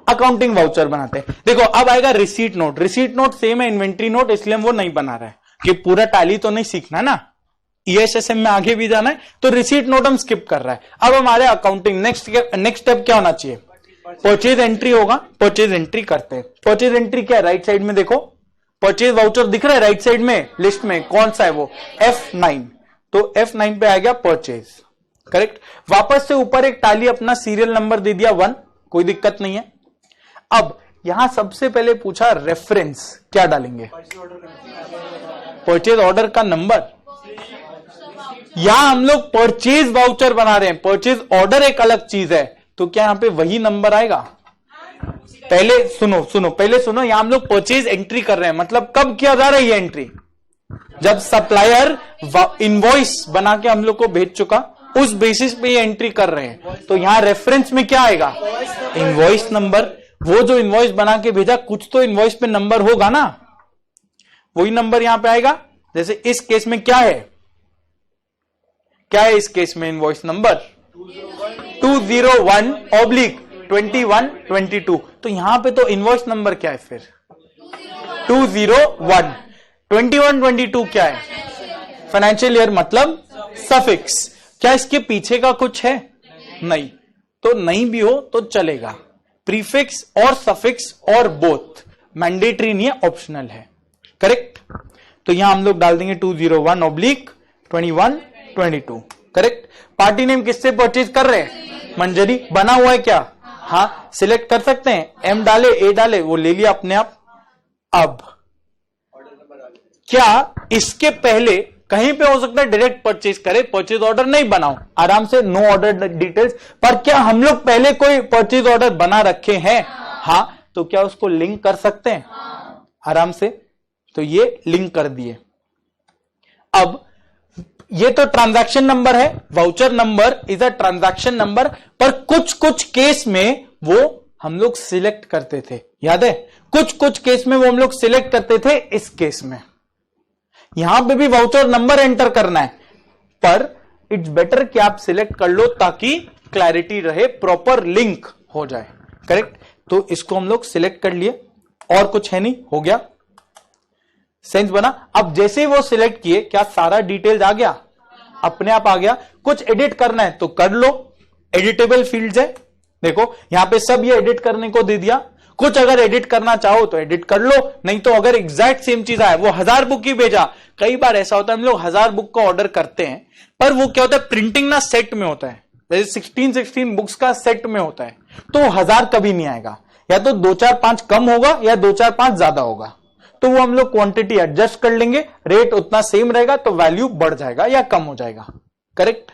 S1: अकाउंटिंग वाउचर बनाते हैं, देखो अब आएगा receipt note. Receipt note same है इन्वेंट्री नोट, इसलिए हम वो नहीं बना रहे कि पूरा टैली तो नहीं सीखना ना, ईएसएसएम में आगे भी जाना है, तो रिसीट नोट हम स्किप कर रहा है। अब हमारे अकाउंटिंग नेक्स्ट स्टेप क्या होना चाहिए? परचेज एंट्री होगा, परचेज एंट्री करते हैं। परचेज एंट्री क्या है? राइट साइड में देखो परचेज वाउचर दिख रहा है राइट साइड में लिस्ट में, कौन सा है वो? F9, तो F9 पे आ गया परचेज, करेक्ट। वापस से ऊपर एक टाली अपना सीरियल नंबर दे दिया 1, कोई दिक्कत नहीं है। अब यहां सबसे पहले पूछा रेफरेंस, क्या डालेंगे? परचेज ऑर्डर का नंबर। यहां हम लोग परचेज वाउचर बना रहे हैं, परचेज ऑर्डर एक अलग चीज है, तो क्या यहां पे वही नंबर आएगा? पहले सुनो, यहां हम लोग परचेज एंट्री कर रहे हैं, मतलब कब किया जा रहा है ये एंट्री? जब सप्लायर इनवॉइस बना के हम लोग को भेज चुका, उस बेसिस पे ये एंट्री कर रहे हैं। तो यहां रेफरेंस में क्या आएगा? Invoice number. वो जो इनवॉइस बना के भेजा, कुछ तो इनवॉइस पे नंबर होगा ना, वही नंबर यहां पे आएगा। जैसे इस केस में क्या है इस केस में इनवॉइस नंबर 201/2122, तो यहां पे तो इनवॉइस नंबर क्या है फिर? 201। 2122 क्या है? फाइनेंशियल ईयर, मतलब सफिक्स। क्या इसके पीछे का कुछ है? नहीं, तो नहीं भी हो तो चलेगा। प्रीफिक्स और सफिक्स और बोथ मैंडेटरी नहीं है, ऑप्शनल है, करेक्ट। तो यहां हम लोग डाल देंगे 201/2122, करेक्ट। पार्टी नेम किससे परचेज कर रहे हैं? मंजरी। बना हुआ है क्या? हाँ, सिलेक्ट कर सकते हैं, एम डाले ए डाले, वो ले लिया अपने आप। अब क्या इसके पहले कहीं पे हो सकता है डायरेक्ट परचेज करे, परचेज ऑर्डर नहीं बनाओ, आराम से नो ऑर्डर डिटेल्स, पर क्या हम लोग पहले कोई परचेज ऑर्डर बना रखे हैं? हाँ, तो क्या उसको लिंक कर सकते हैं? आराम से, तो ये लिंक कर दिए। अब ये तो ट्रांजैक्शन नंबर है, voucher number is a transaction number, पर कुछ केस में वो हम लोग सिलेक्ट करते थे, याद है? कुछ केस में वो हम लोग सिलेक्ट करते थे। इस केस में यहां पे भी वाउचर नंबर एंटर करना है, पर इट्स बेटर कि आप सिलेक्ट कर लो ताकि क्लैरिटी रहे, प्रॉपर लिंक हो जाए, करेक्ट। तो इसको हम लोग सिलेक्ट कर लिए, और कुछ है नहीं, हो गया, सेंस बना। अब जैसे ही वो सिलेक्ट किए, क्या सारा डिटेल्स आ गया? अपने आप आ गया। कुछ एडिट करना है तो कर लो, एडिटेबल फील्ड्स है, देखो यहां पे सब ये एडिट करने को दे दिया। कुछ अगर एडिट करना चाहो तो एडिट कर लो, नहीं तो अगर एग्जैक्ट सेम चीज आए, वो 1000 बुक ही भेजा, कई बार ऐसा होता है हम लोग 1000 बुक का ऑर्डर करते हैं, पर वो क्या होता है, प्रिंटिंग ना सेट में होता है, जैसे 16 बुक्स का सेट में होता है, तो 1000 कभी नहीं आएगा, या तो 2-4-5 कम होगा या 2-4-5 ज्यादा होगा, तो वो हम लोग क्वांटिटी एडजस्ट कर लेंगे, रेट उतना सेम रहेगा तो वैल्यू बढ़ जाएगा या कम हो जाएगा, करेक्ट।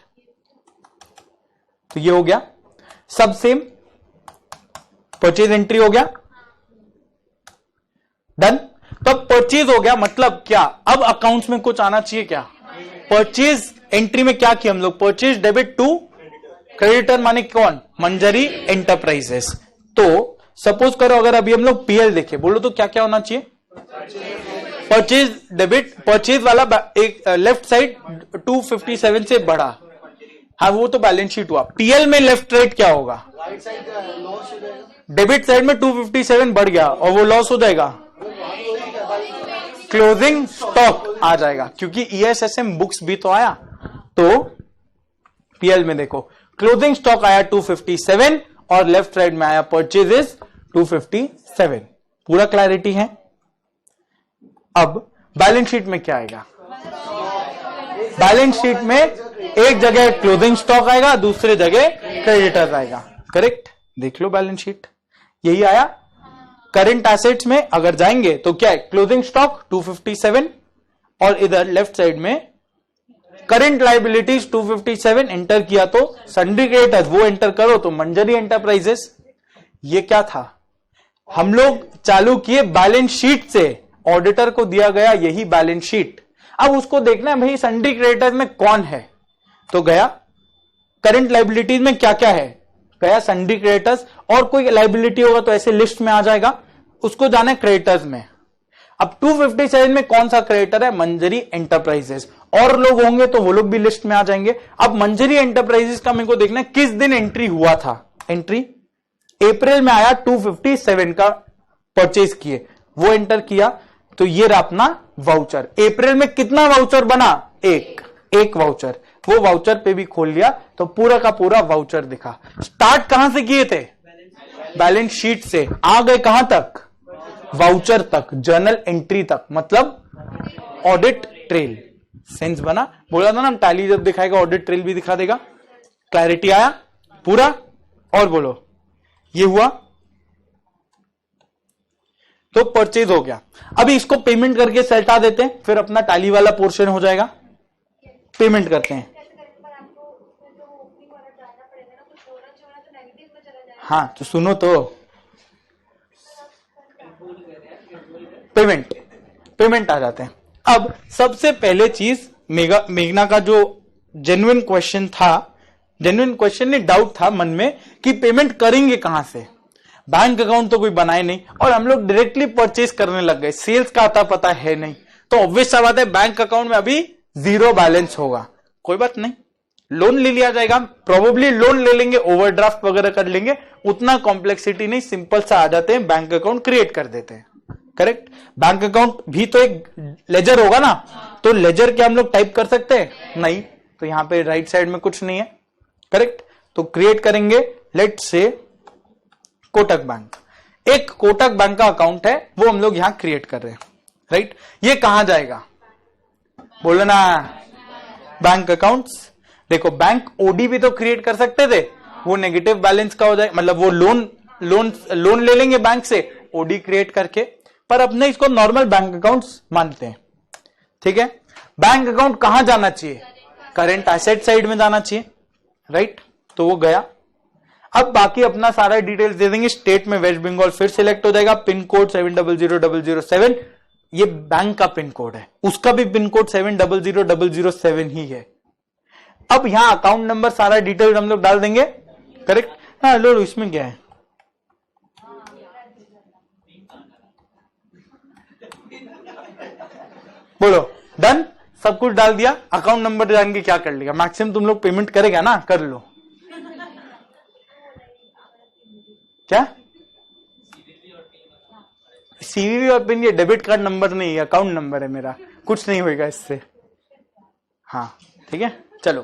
S1: तो ये हो गया सब सेम, परचेज एंट्री हो गया, डन। तो परचेज हो गया, मतलब क्या, अब अकाउंट्स में कुछ आना चाहिए क्या, परचेज एंट्री में क्या किया हम लोग, परचेज डेबिट टू क्रेडिटर, माने कौन, मंजरी एंटरप्राइजेस। तो सपोज करो अगर अभी हम लोग पीएल देखे, बोलो तो क्या क्या होना चाहिए, परचेज डेबिट, परचेज वाला एक लेफ्ट साइड 257 से बढ़ा, हाँ वो तो बैलेंस शीट हुआ। पीएल में लेफ्ट राइट क्या होगा, डेबिट साइड में 257 बढ़ गया और वो लॉस हो जाएगा, क्लोजिंग स्टॉक आ जाएगा, क्योंकि ईएसएसएम बुक्स भी तो आया। तो पीएल में देखो क्लोजिंग स्टॉक आया 257 और लेफ्ट राइट में आया परचेजेस 257। पूरा क्लैरिटी है। अब बैलेंस शीट में क्या आएगा, बैलेंस शीट में एक जगह क्लोजिंग स्टॉक आएगा, दूसरे जगह क्रेडिटर्स आएगा, करेक्ट। देख लो बैलेंस शीट यही आया। करंट एसेट्स में अगर जाएंगे तो क्या है, क्लोजिंग स्टॉक 257 और इधर लेफ्ट साइड में करंट लाइबिलिटीज 257 एंटर किया तो सन्ड्री क्रेडिटर्स वो एंटर करो तो मंजरी एंटरप्राइजेस। ये क्या था, हम लोग चालू किए बैलेंस शीट से, ऑडिटर को दिया गया यही बैलेंस शीट। अब उसको देखना है भाई सन्ड्री क्रेडिटर्स में कौन है, तो गया करंट लाइबिलिटीज में क्या क्या है, गया सन्ड्री क्रेडिटर्स, और कोई लाइबिलिटी होगा तो ऐसे लिस्ट में आ जाएगा, उसको जाना है क्रेडिटर्स में। अब 257 में कौन सा क्रेडिटर है, मंजरी एंटरप्राइजेस, और लोग होंगे तो वो लोग भी लिस्ट में आ जाएंगे। अब मंजरी एंटरप्राइजेस का मेरे को देखना है किस दिन एंट्री हुआ था, एंट्री अप्रैल में आया, 257 का परचेज किए, वो एंटर किया, तो ये रहा अपना वाउचर। अप्रैल में कितना वाउचर बना, एक वाउचर, वो वाउचर पे भी खोल लिया तो पूरा का पूरा वाउचर दिखा। स्टार्ट कहां से किए थे, बैलेंस शीट से, आ गए कहां तक, वाउचर तक, जर्नल एंट्री तक, मतलब ऑडिट ट्रेल। सेंस बना, बोला था ना टैली जब दिखाएगा ऑडिट ट्रेल भी दिखा देगा। क्लैरिटी आया पूरा, और बोलो ये हुआ तो परचेज हो गया। अभी इसको पेमेंट करके सल्टा देते हैं, फिर अपना टैली वाला पोर्शन हो जाएगा। पेमेंट करते हैं, हाँ तो सुनो तो, पेमेंट आ जाते हैं। अब सबसे पहले चीज मेघना का जो जेन्युइन क्वेश्चन था, जेन्युइन क्वेश्चन नहीं डाउट था मन में कि पेमेंट करेंगे कहां से, बैंक अकाउंट तो कोई बनाए नहीं और हम लोग डायरेक्टली परचेज करने लग गए, सेल्स का आता पता है नहीं, तो ऑब्वियस सा बात है बैंक अकाउंट में अभी जीरो बैलेंस होगा। कोई बात नहीं, लोन ले लिया जाएगा, प्रोबेबली लोन ले लेंगे, ओवरड्राफ्ट वगैरह कर लेंगे, उतना कॉम्प्लेक्सिटी नहीं, सिंपल सा आ जाते हैं, बैंक अकाउंट क्रिएट कर देते हैं, करेक्ट। बैंक अकाउंट भी तो एक लेजर होगा ना, तो लेजर क्या हम लोग टाइप कर सकते हैं, नहीं, तो यहां पे राइट साइड में कुछ नहीं है, करेक्ट। तो क्रिएट करेंगे, लेट्स से कोटक बैंक, एक कोटक बैंक का अकाउंट है वो हम लोग यहां क्रिएट कर रहे हैं, राइट। ये कहां जाएगा, बोलो ना, बैंक अकाउंट्स। देखो बैंक ओडी भी तो क्रिएट कर सकते थे, वो नेगेटिव बैलेंस का हो जाए, मतलब वो लोन ले लेंगे बैंक से ओडी क्रिएट करके, पर अपने इसको नॉर्मल बैंक अकाउंट्स मानते हैं, ठीक है। बैंक अकाउंट कहां जाना चाहिए, करंट एसेट साइड में जाना चाहिए, राइट। तो वो गया। अब बाकी अपना सारा डिटेल्स दे देंगे, स्टेट में वेस्ट बंगाल फिर सिलेक्ट हो जाएगा, पिन कोड 700007, ये बैंक का पिन कोड है, उसका भी पिन कोड 700007 ही है। अब यहां अकाउंट नंबर सारा डिटेल्स हम लोग डाल देंगे, करेक्ट। हाँ लो, इसमें क्या है, बोलो डन, सब कुछ डाल दिया, अकाउंट नंबर जान के क्या कर लिया, मैक्सिमम तुम लोग पेमेंट करेगा ना, कर लो। क्या सीवीवी और पिन, ये डेबिट कार्ड नंबर नहीं है, अकाउंट नंबर है मेरा, कुछ नहीं होगा इससे, हाँ ठीक है। चलो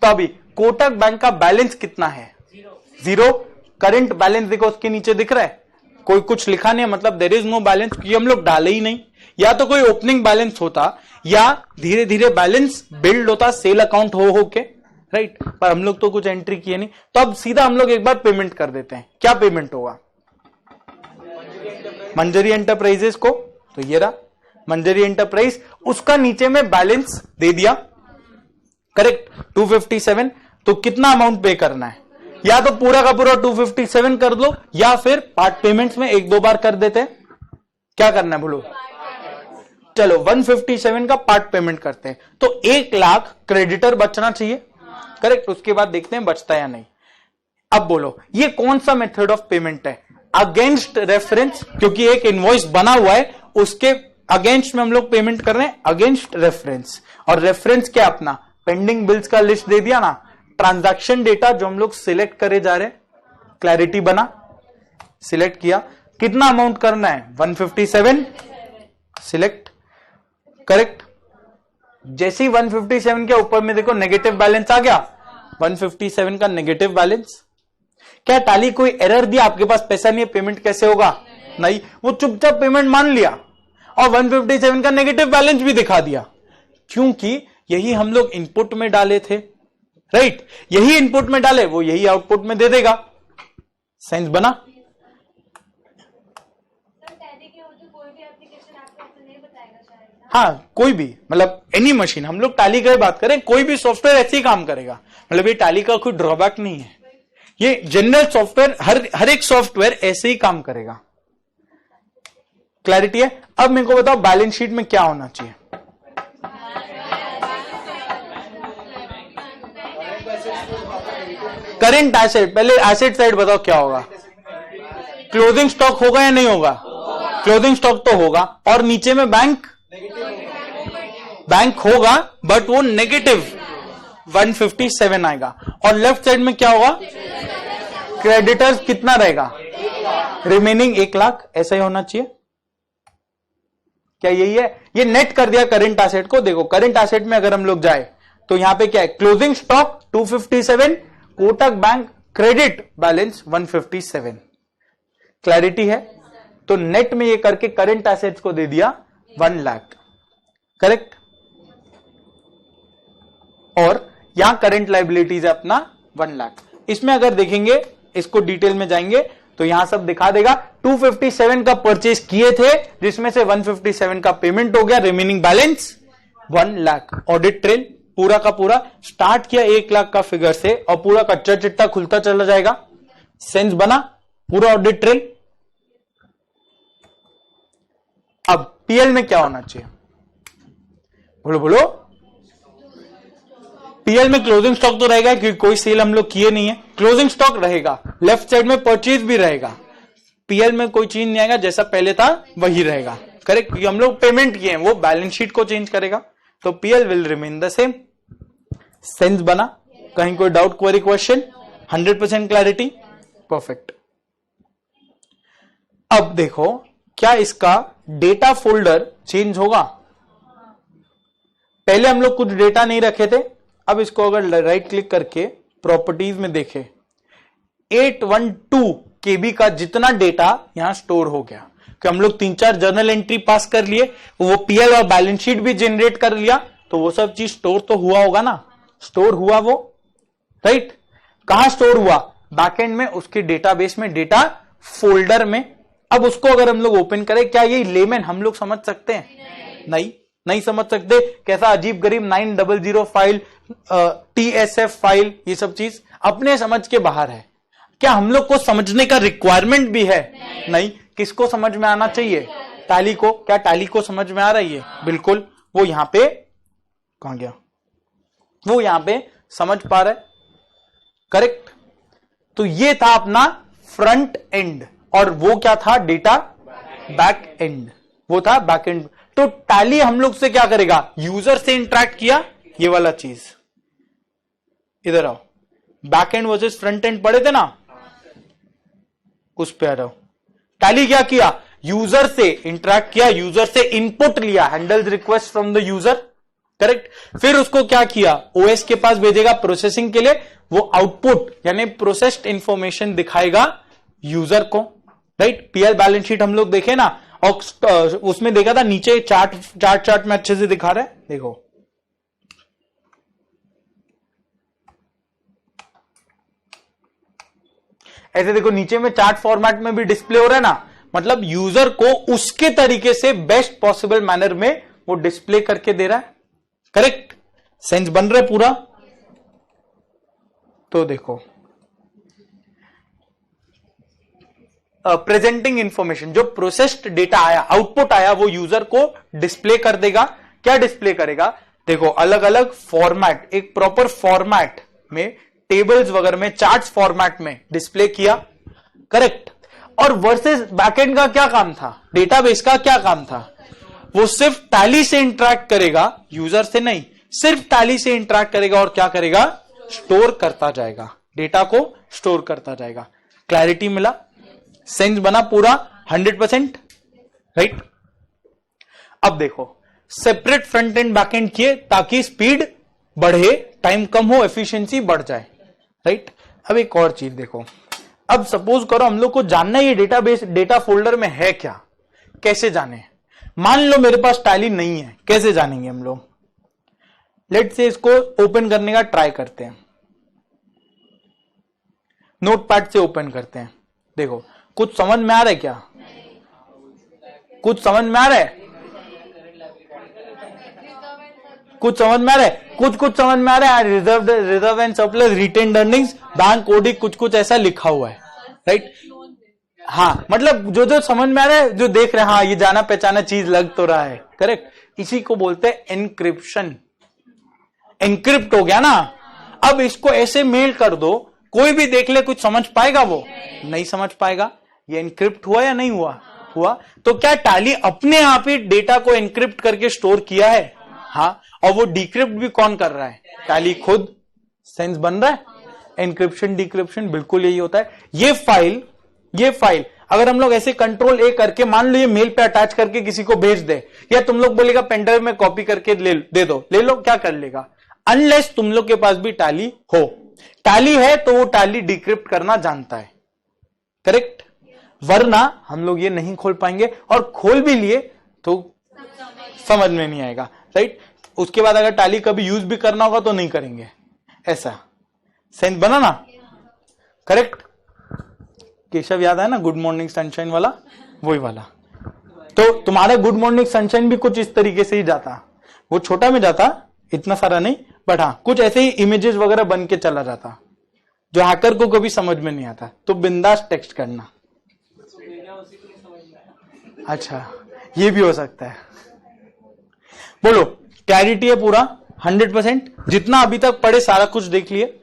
S1: तो अभी कोटक बैंक का बैलेंस कितना है, जीरो। करंट बैलेंस देखो उसके नीचे दिख रहा है, कोई कुछ लिखा नहीं है, मतलब देयर इज नो बैलेंस, क्योंकि हम लोग डाले ही नहीं। या तो कोई ओपनिंग बैलेंस होता या धीरे धीरे बैलेंस बिल्ड होता सेल अकाउंट हो के, राइट, पर हम लोग तो कुछ एंट्री किए नहीं। तो अब सीधा हम लोग एक बार पेमेंट कर देते हैं। क्या पेमेंट होगा, मंजरी एंटरप्राइजेस को, तो ये रहा मंजरी एंटरप्राइज, उसका नीचे में बैलेंस दे दिया, करेक्ट 257। तो कितना अमाउंट पे करना है, या तो पूरा का पूरा 257 कर दो, या फिर पार्ट पेमेंट्स में एक दो बार कर देते हैं, क्या करना है बोलो? चलो 157 का पार्ट पेमेंट करते हैं, तो 1 लाख क्रेडिटर बचना चाहिए, करेक्ट। उसके बाद देखते हैं बचता या नहीं। अब बोलो ये कौन सा मेथड ऑफ पेमेंट है? अगेंस्ट रेफरेंस, क्योंकि एक इनवॉइस बना हुआ है उसके अगेंस्ट में हम लोग पेमेंट कर रहे हैं, अगेंस्ट रेफरेंस। और रेफरेंस क्या? अपना पेंडिंग बिल्स का लिस्ट दे दिया ना, ट्रांजैक्शन डेटा जो हम लोग सिलेक्ट करे जा रहे हैं, क्लैरिटी बना, सिलेक्ट किया, कितना अमाउंट करना है? 157, सिलेक्ट, करेक्ट। जैसे ही 157 के ऊपर में देखो नेगेटिव बैलेंस आ गया, 157 का नेगेटिव बैलेंस। क्या टैली कोई एरर दिया आपके पास पैसा नहीं है, पेमेंट कैसे होगा? नहीं, वो चुपचाप पेमेंट मान लिया और 157 का नेगेटिव बैलेंस भी दिखा दिया, क्योंकि यही हम लोग इनपुट में डाले थे, राइट। यही इनपुट में डाले, वो यही आउटपुट में दे देगा। सेंस बना? हाँ, कोई भी, मतलब एनी मशीन, हम लोग टैली की बात करें, कोई भी सॉफ्टवेयर ऐसे ही काम करेगा। मतलब ये टैली का कोई ड्रॉबैक नहीं है, ये जनरल सॉफ्टवेयर, हर एक सॉफ्टवेयर ऐसे ही काम करेगा। क्लैरिटी है? अब मेरे को बताओ बैलेंस शीट में क्या होना चाहिए? करेंट एसेट, पहले एसेट साइड बताओ क्या होगा? क्लोजिंग स्टॉक होगा या नहीं होगा? क्लोजिंग स्टॉक तो होगा, और नीचे में बैंक होगा, बट वो नेगेटिव 157 आएगा। और लेफ्ट साइड में क्या होगा? क्रेडिटर्स कितना रहेगा? रिमेनिंग 1 लाख, ऐसा ही होना चाहिए। क्या यही है? ये नेट कर दिया करेंट एसेट को। देखो करेंट एसेट में अगर हम लोग जाए तो यहां पे क्या है? Closing stock 257, Kotak bank credit balance 157। Clarity है? तो नेट में ये करके करेंट एसेट्स को दे दिया 1 लाख, करेक्ट। और यहां करंट लायबिलिटीज है अपना 1 लाख। इसमें अगर देखेंगे, इसको डिटेल में जाएंगे तो यहां सब दिखा देगा। 257 का परचेज किए थे, जिसमें से 157 का पेमेंट हो गया, remaining balance 1 lakh. Audit trail पूरा का पूरा स्टार्ट किया 1 लाख का फिगर से, और पूरा कच्चा चिट्टा खुलता चला जाएगा। सेंस बना? पूरा ऑडिट ट्रेल। अब पीएल में क्या होना चाहिए? बोलो बोलो। पीएल में क्लोजिंग स्टॉक तो रहेगा, क्योंकि कोई सेल हम लोग किए नहीं है, क्लोजिंग स्टॉक रहेगा। लेफ्ट साइड में परचेज भी रहेगा। पीएल में कोई चेंज नहीं आएगा, जैसा पहले था वही रहेगा, करेक्ट, क्योंकि हम लोग पेमेंट किए हैं, वो बैलेंस शीट को चेंज करेगा। तो PL will remain the same. Sense बना? कहीं कोई doubt, query, question? 100% clarity, perfect. अब देखो क्या इसका डेटा फोल्डर चेंज होगा? पहले हम लोग कुछ डेटा नहीं रखे थे, अब इसको अगर राइट क्लिक करके प्रॉपर्टीज में देखें, 812 KB का जितना डेटा यहां स्टोर हो गया, कि हम लोग 3-4 जर्नल एंट्री पास कर लिए, वो पीएल और बैलेंस शीट भी जनरेट कर लिया, तो वो सब चीज स्टोर तो हुआ होगा ना? स्टोर हुआ वो, राइट। कहां स्टोर हुआ? बैकएंड में, उसके डेटाबेस में, डेटा फोल्डर में। अब उसको अगर हम लोग ओपन करें, क्या ये लेमन हम लोग समझ सकते हैं? नहीं समझ सकते। कैसा अजीब गरीब 900 फाइल, TSF फाइल, ये सब चीज अपने समझ के बाहर है। क्या हम लोग को समझने का रिक्वायरमेंट भी है? नहीं। किसको समझ में आना चाहिए? टैली को। क्या टैली को समझ में आ रही है? बिल्कुल। वो यहां पे कहां गया? वो यहां पे समझ पा रहा है, करेक्ट। तो ये था अपना फ्रंट एंड, और वो क्या था? डेटा बैक एंड, वो था बैक एंड। तो टैली हम लोग से क्या करेगा? यूजर से इंटरेक्ट किया, ये वाला चीज। इधर आओ, back and versus front end पढ़े थे ना, उस पे आ रहा हूं। टैली क्या किया? यूजर से इंटरेक्ट किया, यूजर से इनपुट लिया, handle request from the user, correct. फिर उसको क्या किया? ओएस के पास भेजेगा प्रोसेसिंग के लिए, वो आउटपुट यानी प्रोसेस्ड इंफॉर्मेशन दिखाएगा यूजर को, राइट। पीएल बैलेंस शीट हम लोग देखे ना, और उसमें देखा था नीचे चार्ट में अच्छे से दिखा रहा है, देखो। ऐसे देखो नीचे में चार्ट फॉर्मेट में भी डिस्प्ले हो रहा है ना, मतलब यूजर को उसके तरीके से बेस्ट पॉसिबल मैनर में वो डिस्प्ले करके दे रहा है, करेक्ट। सेंस बन रहा है पूरा? तो देखो प्रेजेंटिंग इंफॉर्मेशन, जो प्रोसेस्ड डेटा आया, आउटपुट आया, वो यूजर को डिस्प्ले कर देगा। क्या डिस्प्ले करेगा? देखो अलग अलग फॉर्मेट, एक प्रॉपर फॉर्मेट में, टेबल्स वगैरह में, चार्ट्स फॉर्मेट में डिस्प्ले किया, करेक्ट। और वर्सेस बैकएंड का क्या काम था, डेटाबेस का क्या काम था? वो सिर्फ टैली से इंटरैक्ट करेगा, यूजर से नहीं, सिर्फ टैली से इंटरैक्ट करेगा और क्या करेगा? स्टोर करता जाएगा, डेटा को स्टोर करता जाएगा। क्लैरिटी मिला? सेंस बना पूरा 100%, राइट? अब देखो separate front end back and किए ताकि स्पीड बढ़े, टाइम कम हो, एफिशिएंसी बढ़ जाए, राइट? अब एक और चीज देखो, अब सपोज करो हम लोग को जानना है ये डेटाबेस, डेटा फोल्डर में है क्या, कैसे जाने? मान लो मेरे पास टैली नहीं है, कैसे जानेंगे हम लोग? लेट्स से इसको ओपन करने का ट्राई करते हैं, नोटपैड से ओपन करते हैं। देखो कुछ समझ में आ रहा है क्या? कुछ समझ में आ रहा है? कुछ समझ में आ रहा है? कुछ समझ में आ रहा है? Reserve and surplus, retained earnings, bank OD, कुछ कुछ ऐसा लिखा हुआ है, राइट? हाँ, मतलब जो जो समझ में आ रहा है, जो देख रहे हैं, हाँ ये जाना पहचाना चीज लग तो रहा है, करेक्ट? इसी को बोलते हैं एनक्रिप्शन। एनक्रिप्ट हो गया ना। अब इसको ऐसे मेल कर दो, कोई भी देख ले, कुछ समझ पाएगा? वो नहीं समझ पाएगा। ये एनक्रिप्ट हुआ या नहीं हुआ? हुआ। तो क्या टैली अपने आप ही डेटा को एनक्रिप्ट करके स्टोर किया है? हाँ। और वो डिक्रिप्ट भी कौन कर रहा है? टैली खुद। सेंस बन रहा है? एनक्रिप्शन डिक्रिप्शन बिल्कुल यही होता है। ये फाइल अगर हम लोग ऐसे कंट्रोल ए करके, मान लो ये मेल पे अटैच करके किसी को भेज दे, या तुम लोग बोलेगा पेनड्राइव में कॉपी करके दे दो, ले लो, क्या कर लेगा? अनलेस तुम लोग के पास भी टैली हो। टैली है तो वो टैली डिक्रिप्ट करना जानता है, करेक्ट? वरना हम लोग ये नहीं खोल पाएंगे, और खोल भी लिए तो समझ में नहीं आएगा, राइट? उसके बाद अगर टैली कभी यूज भी करना होगा तो नहीं करेंगे, ऐसा। सेंस बना ना? करेक्ट? केशव याद है ना, गुड मॉर्निंग सनशाइन वाला, वही वाला। तो तुम्हारा गुड मॉर्निंग सनशाइन भी कुछ इस तरीके से ही जाता, वो छोटा में जाता, इतना सारा नहीं, बट हाँ कुछ ऐसे ही इमेजेस वगैरह बन के चला जाता, जो हैकर को कभी समझ में नहीं आता। तो बिंदास टेक्स्ट करना। अच्छा, ये भी हो सकता है। बोलो, क्लैरिटी है पूरा 100%? जितना अभी तक पढ़े सारा कुछ देख लिए,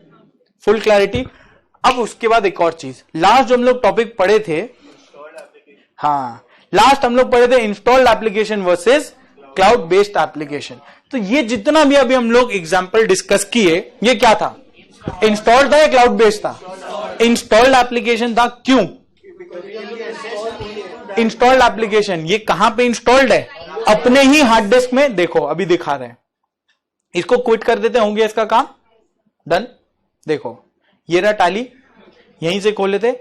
S1: फुल क्लैरिटी। अब उसके बाद एक और चीज, लास्ट जो हम लोग टॉपिक पढ़े थे, हाँ लास्ट हम लोग पढ़े थे installed application versus cloud based application. तो ये जितना भी अभी हम लोग एग्जांपल डिस्कस किए, ये क्या था? इंस्टॉल्ड था या क्लाउड बेस्ड था? इंस्टॉल्ड एप्लीकेशन था। क्यों इंस्टॉल्ड एप्लीकेशन? ये कहां पे इंस्टॉल्ड है? अपने ही हार्ड डिस्क में। देखो अभी दिखा रहे हैं, इसको क्विट कर देते होंगे, इसका काम डन। देखो ये रहा टैली, यहीं से खोल लेते।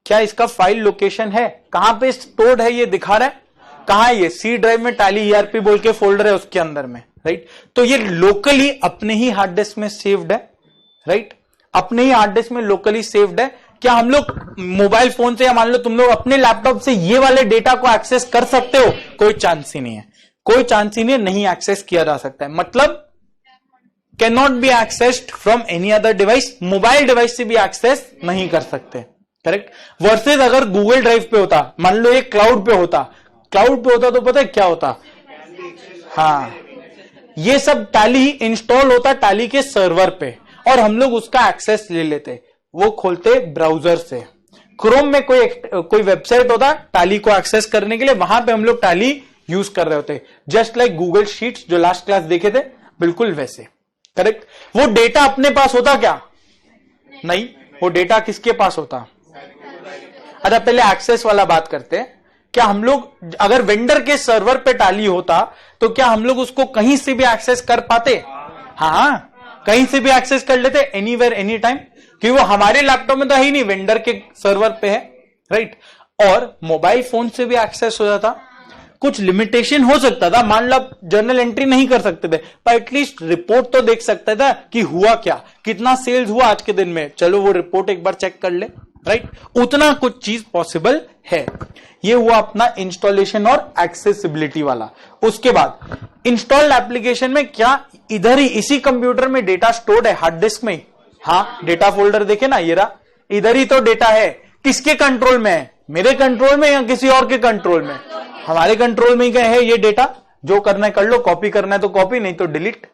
S1: क्या इसका फाइल लोकेशन है? कहां पे स्टोर्ड है ये दिखा रहा है। कहां है ये? सी ड्राइव में टैली ईआरपी बोल के फोल्डर है उसके अंदर में, राइट? तो ये लोकली अपने ही हार्ड डिस्क में सेव्ड है, राइट? अपने ही हार्ड डिस्क में लोकली सेव्ड है। क्या हम लोग मोबाइल फोन से, या मान लो तुम लोग अपने लैपटॉप से ये वाले डेटा को एक्सेस कर सकते हो? कोई चांस ही नहीं है, कोई चांस ही नहीं एक्सेस किया जा सकता है। मतलब can not be accessed from any other device. Mobile device से भी एक्सेस नहीं कर सकते, करेक्ट? वर्सेस अगर गूगल ड्राइव पे होता, मान लो ये क्लाउड पे होता, तो पता है क्या होता? हाँ, ये सब टैली इंस्टॉल होता टैली के सर्वर पे, और हम लोग उसका एक्सेस ले लेते। वो खोलते ब्राउजर से, क्रोम में कोई वेबसाइट होता टैली को एक्सेस करने के लिए, वहां पे हम लोग टैली यूज कर रहे होते। जस्ट लाइक गूगल शीट्स जो लास्ट क्लास देखे थे, बिल्कुल वैसे, करेक्ट? वो डेटा अपने पास होता क्या? नहीं, वो डेटा किसके पास होता? अच्छा पहले एक्सेस वाला बात करते हैं। क्या हम लोग, अगर वेंडर के सर्वर पे टैली होता तो क्या हम लोग उसको कहीं से भी एक्सेस कर पाते? हाँ, कहीं से भी एक्सेस कर लेते, एनीवेयर एनी टाइम, क्योंकि वो हमारे लैपटॉप में तो है ही नहीं, वेंडर के सर्वर पे है, राइट? और मोबाइल फोन से भी एक्सेस हो जाता। कुछ लिमिटेशन हो सकता था, मान लो जर्नल एंट्री नहीं कर सकते थे, पर एटलीस्ट रिपोर्ट तो देख सकता था कि हुआ क्या, कितना सेल्स हुआ आज के दिन में, चलो वो रिपोर्ट एक बार चेक कर ले, राइट? उतना कुछ चीज पॉसिबल है। ये हुआ अपना इंस्टॉलेशन और एक्सेसिबिलिटी वाला। उसके बाद इंस्टॉल्ड एप्लीकेशन में क्या इधर ही इसी कंप्यूटर में डेटा स्टोर्ड है, हार्ड डिस्क में? हाँ, डेटा फोल्डर देखे ना, ये रहा, इधर ही तो डेटा है, किसके कंट्रोल में है? मेरे कंट्रोल में या किसी और के कंट्रोल में? हमारे कंट्रोल में ही है ये डेटा, जो करना है कर लो, कॉपी करना है तो कॉपी, नहीं तो डिलीट।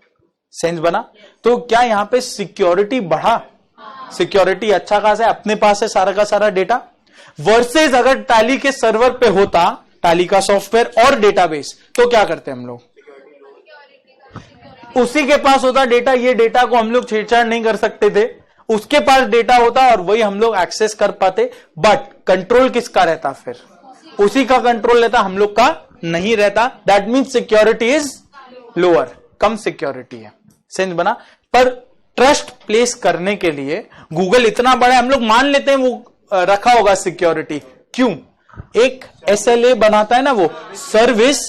S1: सेंस बना? तो क्या यहां पे सिक्योरिटी बढ़ा? सिक्योरिटी अच्छा खासा है, अपने पास है सारा का सारा डेटा, वर्सेस अगर टैली के सर्वर पे होता, टैली का सॉफ्टवेयर और डेटाबेस, तो क्या करते हम लोग? उसी के पास होता डेटा, ये डेटा को हम लोग छेड़छाड़ नहीं कर सकते थे, उसके पास डेटा होता और वही हम लोग एक्सेस कर पाते। बट कंट्रोल किसका रहता? फिर उसी का कंट्रोल रहता, हम लोग का नहीं रहता। That means security is lower, come security है। सेंस बना? पर ट्रस्ट प्लेस करने के लिए गूगल इतना बड़ा है, हम लोग मान लेते हैं वो रखा होगा सिक्योरिटी। क्यों? एक SLA बनाता है ना, वो service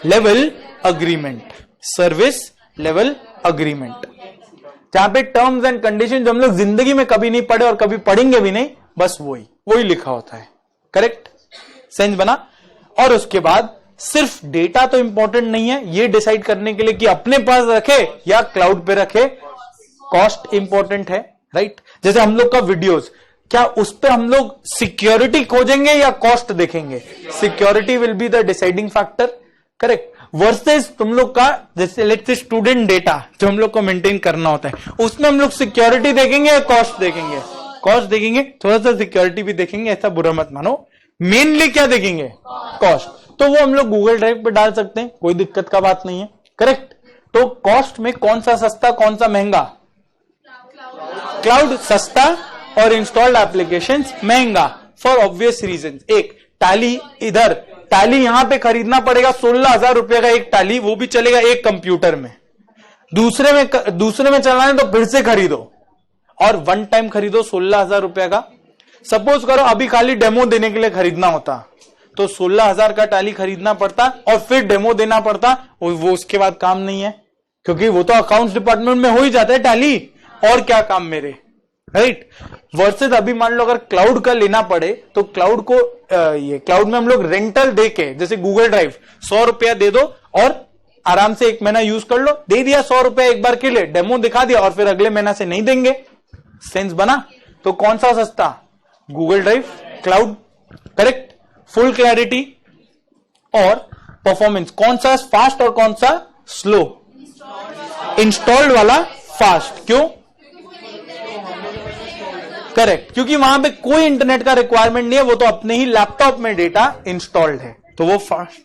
S1: level agreement, service level agreement, जहां पे टर्म्स एंड कंडीशन जो हम लोग जिंदगी में कभी नहीं पढ़े और कभी पढ़ेंगे भी नहीं, बस वही लिखा होता है। करेक्ट? सेंस बना? और उसके बाद सिर्फ डेटा तो इंपॉर्टेंट नहीं है ये डिसाइड करने के लिए कि अपने पास रखे या क्लाउड पे रखे, कॉस्ट इंपॉर्टेंट है। राइट? जैसे हम लोग का वीडियोस, क्या उस पर हम लोग सिक्योरिटी खोजेंगे या कॉस्ट देखेंगे? Security will be the deciding factor. Correct? Versus तुम लोग का जैसे लेट्स से स्टूडेंट डेटा जो हम लोग को मेंटेन करना होता है, उसमें हम लोग सिक्योरिटी देखेंगे या कॉस्ट देखेंगे? कॉस्ट देखेंगे, थोड़ा सा सिक्योरिटी भी देखेंगे, ऐसा बुरा मत मानो। मेनली क्या देखेंगे? कॉस्ट। तो वो हम लोग गूगल ड्राइव पे डाल सकते हैं, कोई दिक्कत का बात नहीं है। करेक्ट? तो कॉस्ट में कौन सा सस्ता, कौन सा महंगा? क्लाउड सस्ता और इंस्टॉल्ड एप्लीकेशंस महंगा, फॉर ऑब्वियस रीजन। एक टैली, इधर टैली यहां पे खरीदना पड़ेगा 16,000 रुपए का एक टैली, वो भी चलेगा एक कंप्यूटर में। दूसरे में चलाना है तो फिर से खरीदो, और वन टाइम खरीदो 16,000 रुपए का। सपोज करो अभी खाली डेमो देने के लिए खरीदना होता तो 16,000 का टैली खरीदना पड़ता और फिर डेमो देना पड़ता, वो उसके बाद काम नहीं है, क्योंकि वो तो अकाउंट्स डिपार्टमेंट में हो ही जाता है टैली, और क्या काम मेरे। राइट? वर्सेस अभी मान लो अगर क्लाउड का लेना पड़े तो क्लाउड को ये क्लाउड में हम लोग रेंटल देके, जैसे गूगल ड्राइव 100 रुपया दे दो और आराम से 1 महीना यूज कर लो, दे दिया 100 रुपया एक बार के लिए, डेमो दिखा दिया और फिर अगले महीना से नहीं देंगे। सेंस बना? तो कौन सा सस्ता? Google drive, cloud. Correct? Full clarity और परफॉर्मेंस, कौन सा फास्ट और कौन सा स्लो? इंस्टॉल्ड वाला फास्ट। क्यों? करेक्ट, क्योंकि वहां पे कोई इंटरनेट का रिक्वायरमेंट नहीं है, वो तो अपने ही लैपटॉप में डेटा इंस्टॉल्ड है, तो वो फास्ट।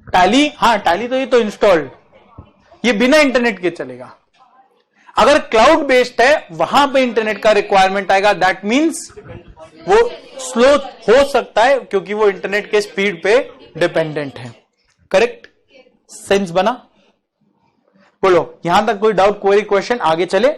S1: टैली, हाँ टैली तो ये तो इंस्टॉल्ड, ये बिना इंटरनेट के चलेगा। अगर क्लाउड बेस्ड है वहां पे इंटरनेट का रिक्वायरमेंट आएगा, दैट मींस वो स्लो हो सकता है क्योंकि वो इंटरनेट के स्पीड पे डिपेंडेंट है। करेक्ट? सेंस बना? बोलो, यहां तक कोई डाउट, क्वेरी, क्वेश्चन? आगे चले?